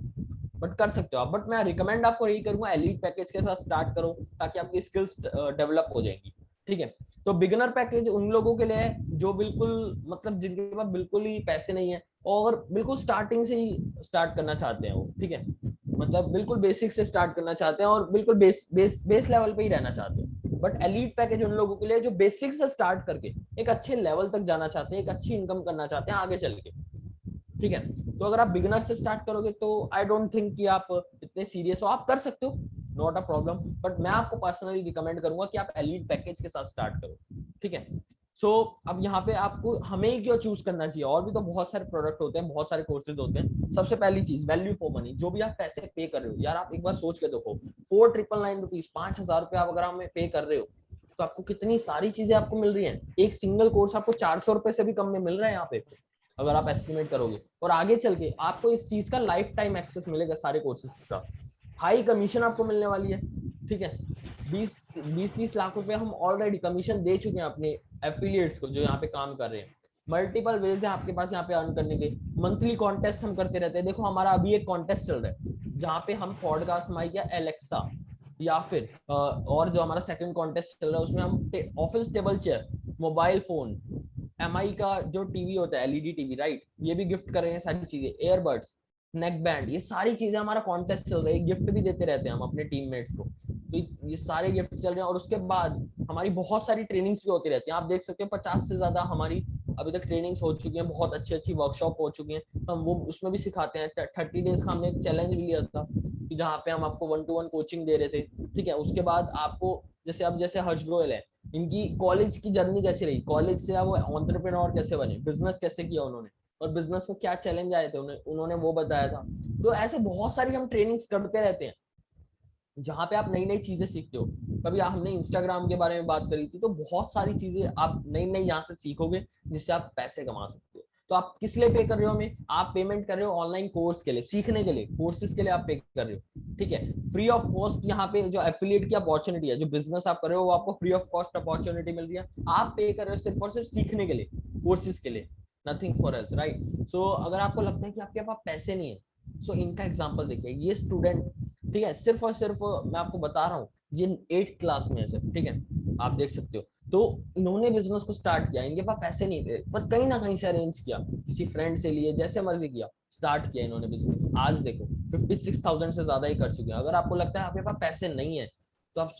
बट कर सकते हो आप। बट मैं रिकमेंड आपको यही करूंगा, एलीट पैकेज के साथ स्टार्ट करो ताकि आपकी स्किल्स डेवलप हो जाएंगी, ठीक है। तो बिगिनर पैकेज उन लोगों के लिए है जो बिल्कुल, मतलब जिनके पास बिल्कुल ही पैसे नहीं है और बिल्कुल स्टार्टिंग से ही स्टार्ट करना चाहते हैं वो, ठीक है, मतलब बिल्कुल बेसिक से स्टार्ट करना चाहते हैं और बिल्कुल बेस लेवल पे ही रहना चाहते हैं। बट एलीट पैकेज उन लोगों के लिए जो बेसिक से स्टार्ट करके एक अच्छे लेवल तक जाना चाहते हैं, एक अच्छी इनकम करना चाहते हैं आगे चल के, ठीक है। तो अगर आप बिगिनर से स्टार्ट करोगे तो आई डोंट थिंक कि आप इतने सीरियस हो, आप कर सकते हो, नॉट अ प्रॉब्लम, बट मैं आपको पर्सनली रिकमेंड करूंगा कि आप एलीट पैकेज के साथ स्टार्ट करो, ठीक है। सो अब यहाँ पे आपको हमें ही क्यों चूज करना चाहिए, और भी तो बहुत सारे प्रोडक्ट होते हैं, बहुत सारे कोर्सेज होते हैं। सबसे पहली चीज वैल्यू फॉर मनी, जो भी आप पैसे पे कर रहे हो यार, आप एक बार सोच के देखो, 4,999 रुपीज, 5,000 रुपए आप अगर हमें पे कर रहे हो तो आपको कितनी सारी चीजें आपको मिल रही हैं। एक सिंगल कोर्स आपको 400 रुपए से भी कम में मिल रहा है यहाँ पे, अगर आप एस्टिमेट करोगे। और आगे चल के आपको इस चीज का लाइफ टाइम एक्सेस मिलेगा सारे कोर्सेज का, हाई कमीशन आपको मिलने वाली है, ठीक है। 20-30 लाख रुपए हम ऑलरेडी कमीशन दे चुके हैं अपने एफिलिएट्स को जो यहाँ पे काम कर रहे हैं। मल्टीपल वेज है आपके पास यहाँ पे अर्न करने के। मंथली कॉन्टेस्ट हम करते रहते हैं, देखो हमारा अभी एक कॉन्टेस्ट चल रहा है जहाँ पे हम पॉडकास्ट माइक या एलेक्सा या फिर और जो हमारा सेकंड कॉन्टेस्ट चल रहा है उसमें हम office table chair, mobile phone, MI का जो टीवी होता है एलईडी टीवी, राइट, ये भी गिफ्ट कर रहे हैं, सारी चीजें, एयरबड्स, नेक बैंड, ये सारी चीजें हमारा कॉन्टेस्ट चल रहा है, गिफ्ट भी देते रहते हैं हम अपने टीममेट्स को। तो ये सारे गिफ्ट चल रहे हैं और उसके बाद हमारी बहुत सारी ट्रेनिंग्स भी होती रहती हैं। आप देख सकते हैं 50 से ज्यादा हमारी अभी तक ट्रेनिंग्स हो चुकी हैं, बहुत अच्छी अच्छी वर्कशॉप हो चुकी हैं, हम वो उसमें भी सिखाते हैं। 30 डेज का हमने एक चैलेंज भी लिया था कि जहाँ पे हम आपको 1-to-1 कोचिंग दे रहे थे, ठीक है। उसके बाद आपको जैसे अब जैसे हर्ष गोयल है, इनकी कॉलेज की जर्नी कैसी रही, कॉलेज से वो एंटरप्रेन्योर कैसे बने, बिजनेस कैसे किया उन्होंने, और बिजनेस में क्या चैलेंज आए थे उन्होंने वो बताया था। तो ऐसे बहुत सारी हम ट्रेनिंग्स करते रहते हैं जहाँ पे आप नई नई चीजें सीखते हो। कभी हमने इंस्टाग्राम के बारे में बात करी थी, तो बहुत सारी चीजें आप नई नई यहाँ से सीखोगे जिससे आप पैसे कमा सकते हो। तो आप किस लिए पे कर रहे हो हमें, आप पेमेंट कर रहे हो ऑनलाइन कोर्स के लिए, सीखने के लिए, कोर्सेज के लिए आप पे कर रहे हो, ठीक है, फ्री ऑफ कॉस्ट। यहाँ पे जो एफिलिएट की अपॉर्चुनिटी है, जो बिजनेस आप कर रहे हो वो आपको फ्री ऑफ कॉस्ट अपॉर्चुनिटी मिल रही है, आप पे कर रहे हो सिर्फ और सिर्फ सीखने के लिए, कोर्सेज के लिए, नथिंग फॉर एल्स, राइट। सो अगर आपको लगता है कि आपके पास पैसे नहीं है, सो इनका एग्जाम्पल देखिए, ये स्टूडेंट, ठीक है, सिर्फ और सिर्फ मैं आपको बता रहा हूँ, ये 8th क्लास में है सिर्फ, ठीक है, आप देख सकते हो। तो इन्होंने बिजनेस को स्टार्ट किया, इनके पास पैसे नहीं थे पर कहीं ना कहीं से अरेंज किया, किसी फ्रेंड से लिए, जैसे मर्जी किया, स्टार्ट किया इन्होंने बिजनेस। आज देखो 56,000 से ज्यादा ही कर चुके हैं। अगर आपको लगता है आपके पास पैसे नहीं है तो आप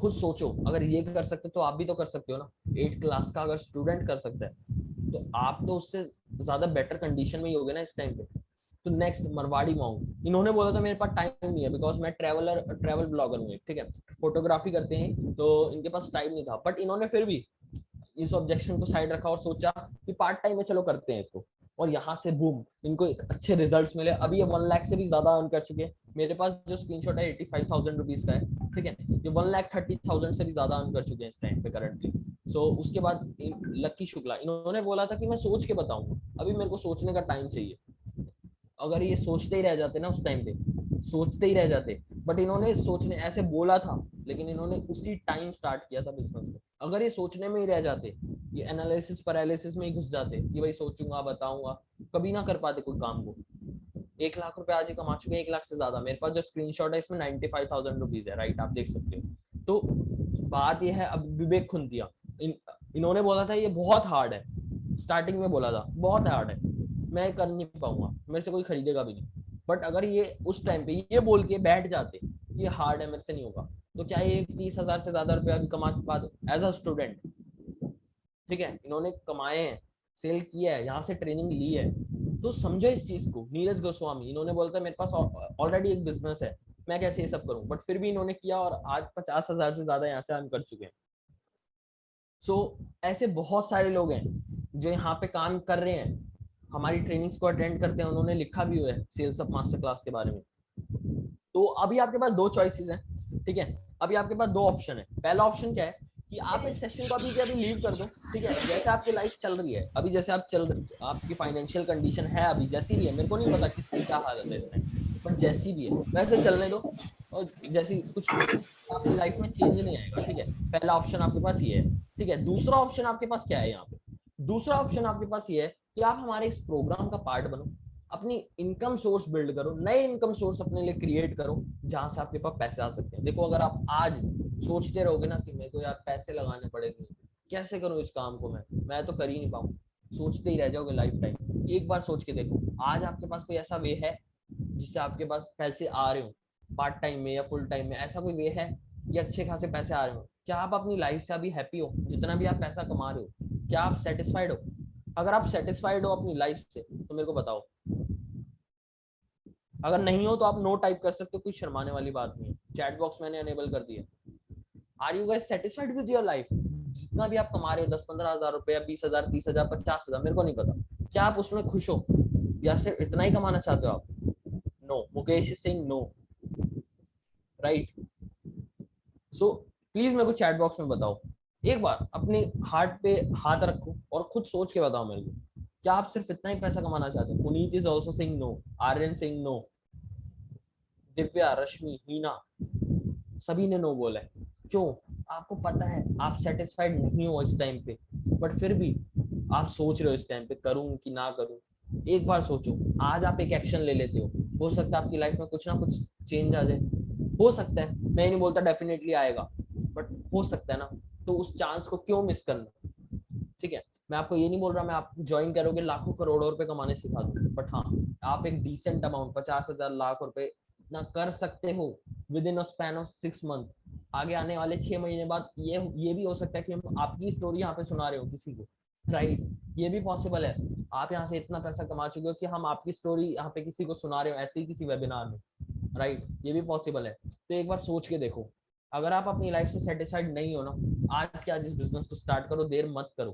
खुद सोचो, अगर ये कर सकते तो आप भी तो कर सकते हो ना। 8th क्लास का अगर स्टूडेंट कर सकता है तो आप तो उससे ज्यादा बेटर कंडीशन में ही होगे ना इस टाइम पे। तो नेक्स्ट मरवाड़ी मॉन्ग, इन्होंने बोला था मेरे पास टाइम नहीं है बिकॉज मैं ट्रैवल ब्लॉगर हूँ, ठीक है, फोटोग्राफी करते हैं, तो इनके पास टाइम नहीं था, बट इन्होंने फिर भी इस ऑब्जेक्शन को साइड रखा और सोचा कि पार्ट टाइम में चलो करते हैं इसको, और यहाँ से बूम इनको एक अच्छे रिजल्ट्स मिले। अभी ये 1 लाख से भी ज्यादा अर्न कर चुके हैं। मेरे पास जो स्क्रीनशॉट है 85,000 रुपीज का है, ठीक है, ये 1,30,000 से भी ज्यादा अर्न कर चुके हैं इस टाइम पे करंटली। सो उसके बाद लक्की शुक्ला, इन्होंने बोला था कि मैं सोच के बताऊंगा, अभी मेरे को सोचने का टाइम चाहिए। अगर ये सोचते ही रह जाते ना उस टाइम पे, सोचते ही रह जाते, बट इन्होंने सोचने ऐसे बोला था लेकिन इन्होंने उसी टाइम स्टार्ट किया था बिजनेस को। अगर ये सोचने में ही रह जाते ये एनालिसिस पैरालिसिस में ही घुस जाते कि भाई सोचूंगा बताऊंगा, कभी ना कर पाते कोई काम को। 1 लाख रुपए आज ही कमा चुके हैं, 1 लाख से ज्यादा। मेरे पास जो स्क्रीनशॉट है इसमें 95,000 रुपीज है, राइट, आप देख सकते हो। तो बात ये है, अब विवेक खुंतिया इन्होंने बोला था ये बहुत हार्ड है, स्टार्टिंग में बोला था बहुत हार्ड है, मैं कर नहीं पाऊंगा, मेरे से कोई खरीदेगा भी नहीं। बट अगर ये उस टाइम पे ये बोल के बैठ जाते कि ये हार्ड है, मेरे से नहीं होगा, तो क्या ये 30,000 से ज्यादा रुपया भी कमा पाते एज अ स्टूडेंट। ठीक है, इन्होंने कमाए हैं, सेल किया है, यहाँ से ट्रेनिंग ली है। तो समझो इस चीज को। नीरज गोस्वामी इन्होंने बोलता है मेरे पास ऑलरेडी एक बिजनेस है, मैं कैसे ये सब करूं, बट फिर भी इन्होंने किया और आज 50,000 से ज्यादा यहाँ से अर्न कर चुके हैं। सो ऐसे बहुत सारे लोग हैं जो यहाँ पे काम कर रहे हैं, हमारी ट्रेनिंग्स को अटेंड करते हैं, उन्होंने लिखा भी हुआ है सेल्स ऑफ मास्टर क्लास के बारे में। तो अभी आपके पास दो चॉइसेस हैं, ठीक है, अभी आपके पास दो ऑप्शन है। पहला ऑप्शन क्या है कि आप इस सेशन को अभी के अभी लीव कर दो, ठीक है, जैसे आपकी लाइफ चल रही है अभी, जैसे आप आपकी फाइनेंशियल कंडीशन है अभी जैसी भी है, मेरे को नहीं पता किसकी क्या हालत है इस टाइम, पर जैसी भी है वैसे चलने दो, और जैसी कुछ आपकी लाइफ में चेंज नहीं आएगा, ठीक है। पहला ऑप्शन आपके पास ये है, ठीक है। दूसरा ऑप्शन आपके पास क्या है यहाँ पे, दूसरा ऑप्शन आपके पास ये है कि आप हमारे इस प्रोग्राम का पार्ट बनो, अपनी इनकम सोर्स बिल्ड करो, नए इनकम सोर्स अपने लिए क्रिएट करो, जहां से आपके पास पैसे आ सकते हैं। देखो, अगर आप आज सोचते रहोगे ना कि मेरे को यार पैसे लगाने पड़ेंगे, कैसे करूं इस काम को, मैं तो कर ही नहीं पाऊँ, सोचते ही रह जाओगे लाइफ टाइम। एक बार सोच के देखो, आज आपके पास कोई ऐसा वे है जिससे आपके पास पैसे आ रहे हो, पार्ट टाइम में या फुल टाइम में, ऐसा कोई वे है, ये अच्छे खासे पैसे आ रहे हो? क्या आप अपनी लाइफ से अभी हैप्पी हो? जितना भी आप पैसा कमा रहे हो, क्या आप सेटिस्फाइड हो? अगर आप सेटिस्फाइड हो अपनी लाइफ से तो मेरे को बताओ, अगर नहीं हो तो आप नो टाइप कर सकते हो, कोई शर्माने वाली बात नहीं है, चैट बॉक्स मैंने अनेबल कर दिया। Are you guys satisfied with your life? जितना भी आप कमा रहे हो, 10-15 हजार रुपया, 20,000, 30,000, 50,000, मेरे को नहीं पता, क्या आप उसमें खुश हो, या सिर्फ इतना ही कमाना चाहते हो आप? No, Mukesh is saying no, right. So please मेरे को चैट बॉक्स में बताओ, एक बार अपने हार्ट पे हाथ रखो और खुद सोच के बताओ मेरे को, क्या आप सिर्फ इतना ही पैसा कमाना चाहते हो? Puneet is also saying no, Aryan saying no, Divya, Rashmi, Heena, सभी ने नो बोला है। क्यों? आपको पता है आप सेटिस्फाइड नहीं हो इस टाइम पे, बट फिर भी आप सोच रहे हो इस टाइम पे करूं कि ना करूं। एक बार सोचो, आज आप एक एक्शन ले लेते हो सकता है आपकी लाइफ में कुछ ना कुछ चेंज आ जाए, हो सकता है, मैं नहीं बोलता डेफिनेटली आएगा, बट हो सकता है ना, तो उस चांस को क्यों मिस करना? ठीक है, मैं आपको ये नहीं बोल रहा मैं आपको ज्वाइन करोगे लाखों करोड़ों रुपए कमाने सिखा दूं, बट हाँ, आप एक डिसेंट अमाउंट 50,000 लाख रुपए ना कर सकते हो with in a span of 6 month. आगे आने वाले 6 महीने बाद ये भी हो सकता है कि हम आपकी स्टोरी यहाँ पे सुना रहे हो किसी को, राइट, ये भी पॉसिबल है। आप यहाँ से इतना पैसा कमा चुके हो कि हम आपकी स्टोरी यहाँ पे किसी को सुना रहे हो ऐसे ही किसी वेबिनार में, राइट, ये भी पॉसिबल है। तो एक बार सोच के देखो, अगर आप अपनी लाइफ से सेटिस्फाइड नहीं हो ना, आज के आज इस बिजनेस को स्टार्ट करो, देर मत करो,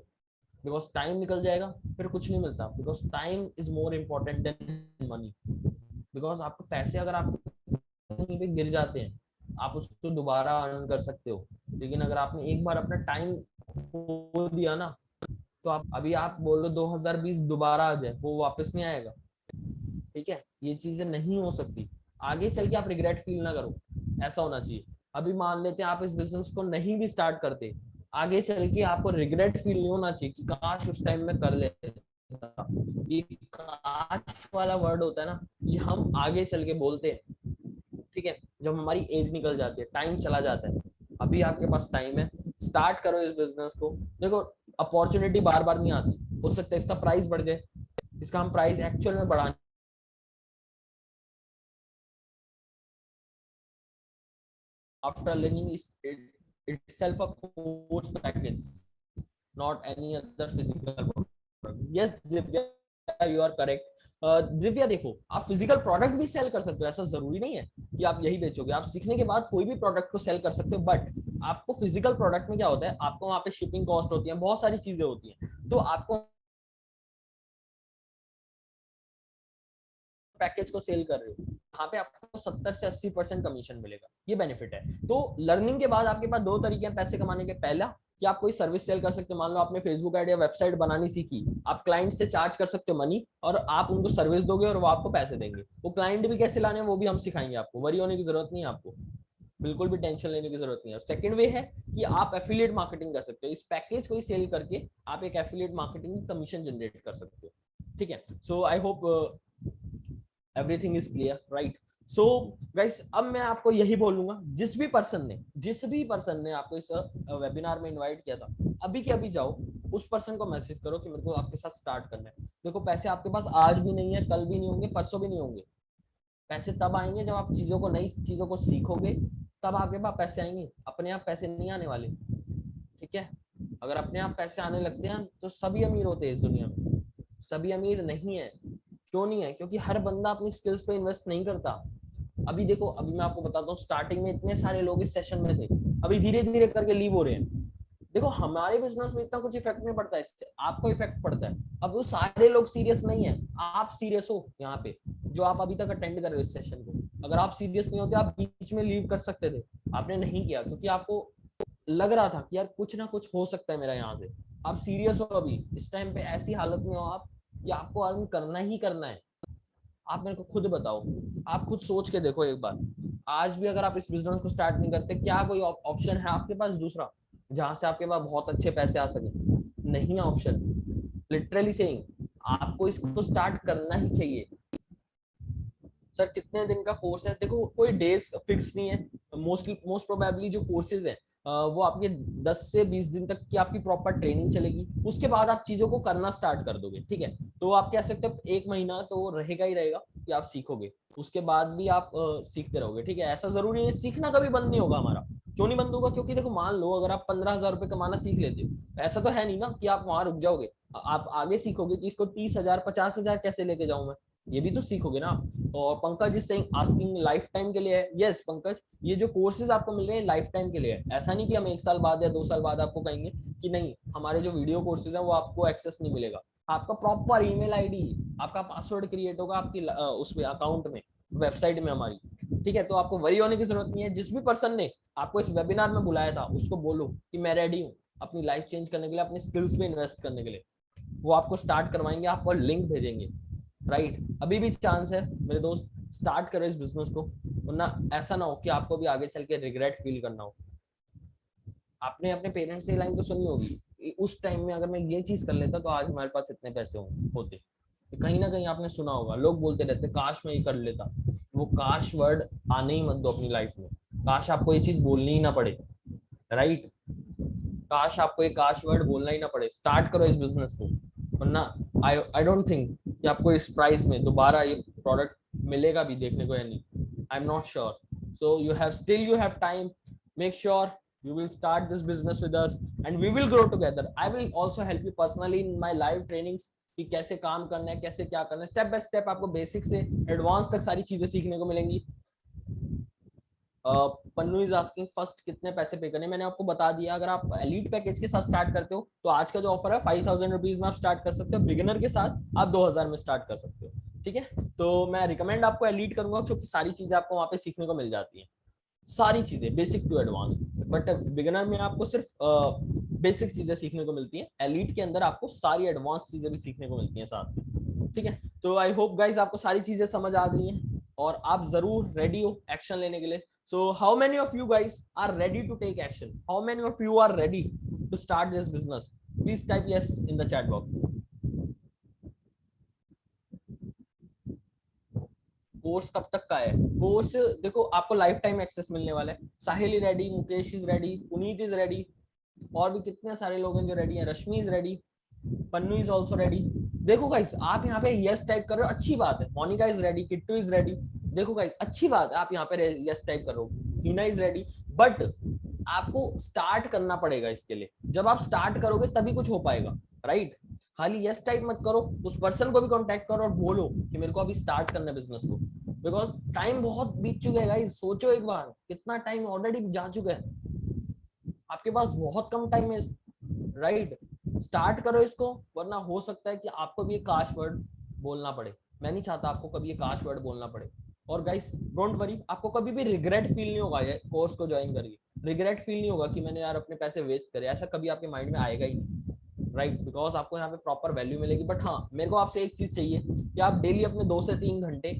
बिकॉज टाइम निकल जाएगा फिर कुछ नहीं मिलता, because time is more important then money. Because आपको पैसे अगर आप कहीं पे गिर जाते हैं, आप उसको दोबारा अर्न कर सकते हो, लेकिन अगर आपने एक बार अपना टाइम खो दिया ना, तो आप अभी आप बोल लो 2020 दोबारा आ जाए, वो वापस नहीं आएगा। ठीक है, ये चीजें नहीं हो सकती, आगे चल के आप रिग्रेट फील ना करो, ऐसा होना चाहिए। अभी मान लेते हैं आप इस बिजनेस को नहीं भी स्टार्ट करते, आगे चल के आपको रिग्रेट फील नहीं होना चाहिए कि काश उस टाइम में कर लेता। ये काश वाला वर्ड होता है ना, ये हम आगे चल के बोलते हैं, ठीक है, जब हमारी एज निकल जाती है, टाइम चला जाता है। अभी आपके पास टाइम है, स्टार्ट करो इस बिजनेस को। देखो, अपॉर्चुनिटी बार बार नहीं आती, हो सकता है इसका प्राइस बढ़ जाए, इसका हम प्राइस एक्चुअल में बढ़ाने after learning is itself a course package, not any other physical product. Yes, Divya, you are correct. Divya देखो, आप फिजिकल प्रोडक्ट भी सेल कर सकते हो, ऐसा जरूरी नहीं है कि आप यही बेचोगे, आप सीखने के बाद कोई भी प्रोडक्ट को सेल कर सकते हो, बट आपको फिजिकल प्रोडक्ट में क्या होता है, आपको वहां पे शिपिंग कॉस्ट होती है, बहुत सारी चीजें होती हैं, तो आपको पैकेज को सेल कर रहे हो, यहाँ पे आपको 70 से 80% कमीशन मिलेगा, ये बेनिफिट है। तो लर्निंग के बाद आपके पास दो तरीके हैं पैसे कमाने के। पहला कि आप कोई सर्विस सेल कर सकते हो, मान लो आपने फेसबुक आईडी या वेबसाइट बनानी सीखी, आप क्लाइंट से चार्ज कर सकते हो मनी, और आप उनको सर्विस दोगे और वो आपको पैसे देंगे। वो क्लाइंट भी कैसे लाने वो भी हम सिखाएंगे आपको, वरी होने की जरूरत नहीं है आपको, बिल्कुल भी टेंशन लेने की जरूरत नहीं है। सेकंड वे है कि आप एफिलिएट मार्केटिंग कर सकते हो, इस पैकेज को ही सेल करके आप एक एफिलिएट मार्केटिंग कमीशन जनरेट कर सकते हो। ठीक है, so I hope everything is clear, right? So guys, अब मैं आपको यही बोलूंगा, जिस भी पर्सन ने आपको इस वेबिनार में इनवाइट किया था, अभी के अभी जाओ उस पर्सन को मैसेज करो कि मेरे को आपके साथ स्टार्ट करना है। देखो, पैसे आपके पास आज भी नहीं है, कल भी नहीं होंगे, परसों भी नहीं होंगे। पैसे तब आएंगे जब आप नई चीजों को सीखोगे, तब आपके पास पैसे आएंगे। अपने आप पैसे नहीं आने वाले, ठीक है? अगर अपने आप पैसे आने लगते हैं तो सभी अमीर होते हैं इस दुनिया में। सभी अमीर नहीं है। क्यों नहीं है? क्योंकि हर बंदा अपनी स्किल्स पे इन्वेस्ट नहीं करता। अभी देखो, अभी मैं आपको बताता हूँ, स्टार्टिंग में इतने सारे लोग इस सेशन में थे, अभी धीरे धीरे करके लीव हो रहे हैं। देखो, हमारे बिजनेस में इतना कुछ इफेक्ट नहीं पड़ता है, इससे आपको इफेक्ट पड़ता है। अब वो सारे लोग सीरियस नहीं है, आप सीरियस हो यहाँ पे, जो आप अभी तक अटेंड कर रहे हो इस सेशन को। अगर आप सीरियस नहीं होते, आप बीच में लीव कर सकते थे, आपने नहीं किया क्योंकि आपको लग रहा था कि यार कुछ ना कुछ हो सकता है मेरा यहाँ से। आप सीरियस हो, अभी इस टाइम पे ऐसी हालत में हो आप कि आपको अर्न करना ही करना है। आप मेरे को खुद बताओ, आप खुद सोच के देखो एक बार, आज भी अगर आप इस बिजनेस को स्टार्ट नहीं करते, क्या कोई ऑप्शन है आपके पास दूसरा जहां से आपके पास बहुत अच्छे पैसे आ सके? नहीं है ऑप्शन। लिटरली सेइंग, आपको इसको स्टार्ट करना ही चाहिए। सर कितने दिन का कोर्स है? देखो, कोई डेज फिक्स नहीं है। मोस्ट प्रोबेबली जो कोर्सेज है वो आपके 10 से 20 दिन तक की आपकी प्रॉपर ट्रेनिंग चलेगी, उसके बाद आप चीजों को करना स्टार्ट कर दोगे। ठीक है, तो आप कह सकते हो 1 महीना तो रहेगा ही रहेगा कि आप सीखोगे, उसके बाद भी आप सीखते रहोगे। ठीक है, ऐसा जरूरी है, सीखना कभी बंद नहीं होगा हमारा। क्यों नहीं बंद होगा? क्योंकि देखो, मान लो अगर आप 15,000 रुपए कमाना सीख लेते हो, ऐसा तो है नहीं ना कि आप वहां रुक जाओगे। आप आगे सीखोगे कि इसको 30,000 50,000 कैसे लेके जाऊं मैं, ये भी तो सीखोगे ना। और Pankaj is saying asking life time के लिए है। यस पंकज, ये जो कोर्सेज आपको मिल रहे हैं लाइफ टाइम के लिए है। ऐसा नहीं कि हम 1 साल बाद या 2 साल बाद आपको कहेंगे कि नहीं, हमारे जो वीडियो कोर्सेज है वो आपको एक्सेस नहीं मिलेगा। आपका प्रॉपर ईमेल आईडी, आपका पासवर्ड क्रिएट होगा आपकी उसमें अकाउंट में, वेबसाइट में हमारी। ठीक है, तो आपको वरी होने की जरूरत नहीं है। जिस भी पर्सन ने आपको इस वेबिनार में बुलाया था, उसको बोलो कि मैं रेडी हूँ अपनी लाइफ चेंज करने के लिए, अपनी स्किल्स में इन्वेस्ट करने के लिए। वो आपको स्टार्ट करवाएंगे, आपको लिंक भेजेंगे। राइट, अभी भी चांस है मेरे दोस्त, स्टार्ट करो इस बिजनेस को, वरना ऐसा ना हो कि आपको भी आगे चल के रिग्रेट फील करना हो। आपने अपने पेरेंट्स से लाइन तो सुनी होगी, उस टाइम में अगर मैं ये चीज कर लेता तो आज हमारे पास इतने पैसे होते। कहीं ना कहीं आपने सुना होगा, लोग बोलते रहते काश मैं ये कर लेता। वो काश वर्ड आने ही मत दो अपनी लाइफ में। काश आपको ये चीज बोलनी ही ना पड़े। राइट, काश आपको एक काश वर्ड बोलना ही ना पड़े। स्टार्ट करो इस बिजनेस को, वरना आई डोंट थिंक कि आपको इस प्राइस में दोबारा ये प्रोडक्ट मिलेगा भी देखने को या नहीं। I am not sure. So you have time. Make sure you will start this business with us and we will grow together. I will also help you personally in my live trainings कि कैसे काम करना है, कैसे क्या करना है, step by step आपको बेसिक से एडवांस तक सारी चीजें सीखने को मिलेंगी। पन्नू इज आस्किंग फर्स्ट कितने पैसे पे करने, मैंने आपको बता दिया। अगर आप एलीट पैकेज के साथ स्टार्ट करते हो तो आज का जो ऑफर है 5,000 रुपीज में आप स्टार्ट कर सकते हो। बिगिनर के साथ आप 2,000 में स्टार्ट कर सकते हो। ठीक है, तो मैं रिकमेंड आपको एलीट करूंगा क्योंकि सारी चीजें आपको वहां पे सीखने को मिल जाती है, सारी चीजें basic to advance. But beginner में आपको सिर्फ बेसिक चीजें सीखने को मिलती है, एलीट के अंदर आपको सारी एडवांस चीजें भी सीखने को मिलती हैं साथ में। ठीक है, तो आई होप गाइज आपको सारी चीजें समझ आ गई हैं और आप जरूर रेडी हो एक्शन लेने के लिए। So how many of you guys are ready to take action? How many of you are ready to start this business? Please type yes in the chat box. Course कब तक का है? Course देखो, आपको life time access मिलने वाला है। Sahil is ready, Mukesh is ready, Puneet is ready, और भी कितने सारे लोग हैं जो रेडी हैं। Rashmi is ready, Pannu is also ready. देखो गाइस, आप यहाँ पे यस टाइप कर रहे हो, अच्छी बात है। Monika is ready, Kittu is ready. देखो गाइस, अच्छी बात है, आप यहाँ पे यस टाइप कर रहे हो। हीना इज रेडी, बट आपको स्टार्ट करना पड़ेगा इसके लिए। जब आप स्टार्ट करोगे तभी कुछ हो पाएगा। राइट, खाली यस टाइप मत करो, उस पर्सन को भी कांटेक्ट करो और बोलो कि मेरे को अभी स्टार्ट करना है बिजनेस को। बिकॉज टाइम बहुत बीत चुका है गाइस। सोचो एक बार, कितना टाइम ऑलरेडी जा चुका है, आपके पास बहुत कम टाइम है। राइट, स्टार्ट करो इसको, वरना हो सकता है कि आपको भी एक काश वर्ड बोलना पड़े। मैं नहीं चाहता आपको कभी ये काश वर्ड बोलना पड़े। और गाइस डोंट वरी, आपको कभी भी रिग्रेट फील नहीं होगा ये कोर्स को ज्वाइन करके। रिग्रेट फील नहीं होगा कि मैंने यार अपने पैसे वेस्ट करे, ऐसा कभी आपके माइंड में आएगा ही नहीं। राइट, बिकॉज आपको यहाँ पे प्रॉपर वैल्यू मिलेगी। बट हाँ, मेरे को आपसे एक चीज चाहिए कि आप डेली अपने 2 से 3 घंटे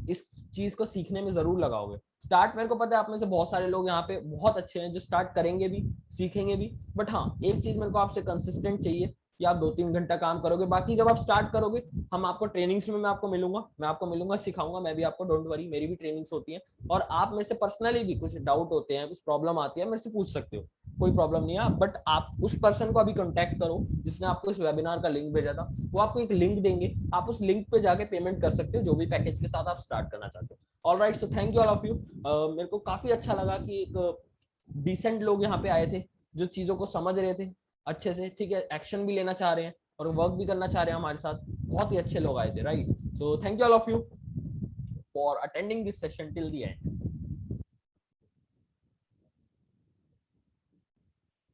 इस चीज को सीखने में जरूर लगाओगे। स्टार्ट, मेरे को पता है आप में से बहुत सारे लोग यहाँ पे बहुत अच्छे हैं जो स्टार्ट करेंगे भी, सीखेंगे भी, बट हाँ एक चीज मेरे को आपसे कंसिस्टेंट चाहिए कि आप 2-3 घंटा काम करोगे। बाकी जब आप स्टार्ट करोगे, हम आपको ट्रेनिंग्स में मैं आपको मिलूंगा, सिखाऊंगा मैं भी आपको, डोंट वरी, मेरी भी ट्रेनिंग्स होती है। और आप में से पर्सनली भी कुछ डाउट होते हैं, कुछ प्रॉब्लम आती है, मेरे से पूछ सकते हो, कोई प्रॉब्लम नहीं है। बट आप उस पर्सन को अभी कांटेक्ट करो जिसने आपको इस वेबिनार का लिंक भेजा था, वो आपको एक लिंक देंगे, आप उस लिंक पे जाके पेमेंट कर सकते हो जो भी पैकेज के साथ आप स्टार्ट करना चाहते हो। Alright, so thank you all of you. मेरे को काफी अच्छा लगा कि एक डिसेंट लोग यहाँ पे आए थे जो चीजों को समझ रहे थे अच्छे से, ठीक है, एक्शन भी लेना चाह रहे हैं और वर्क भी करना चाह रहे हैं हमारे साथ। बहुत ही अच्छे लोग आए थे, right. So thank you all of you for attending this session till the end.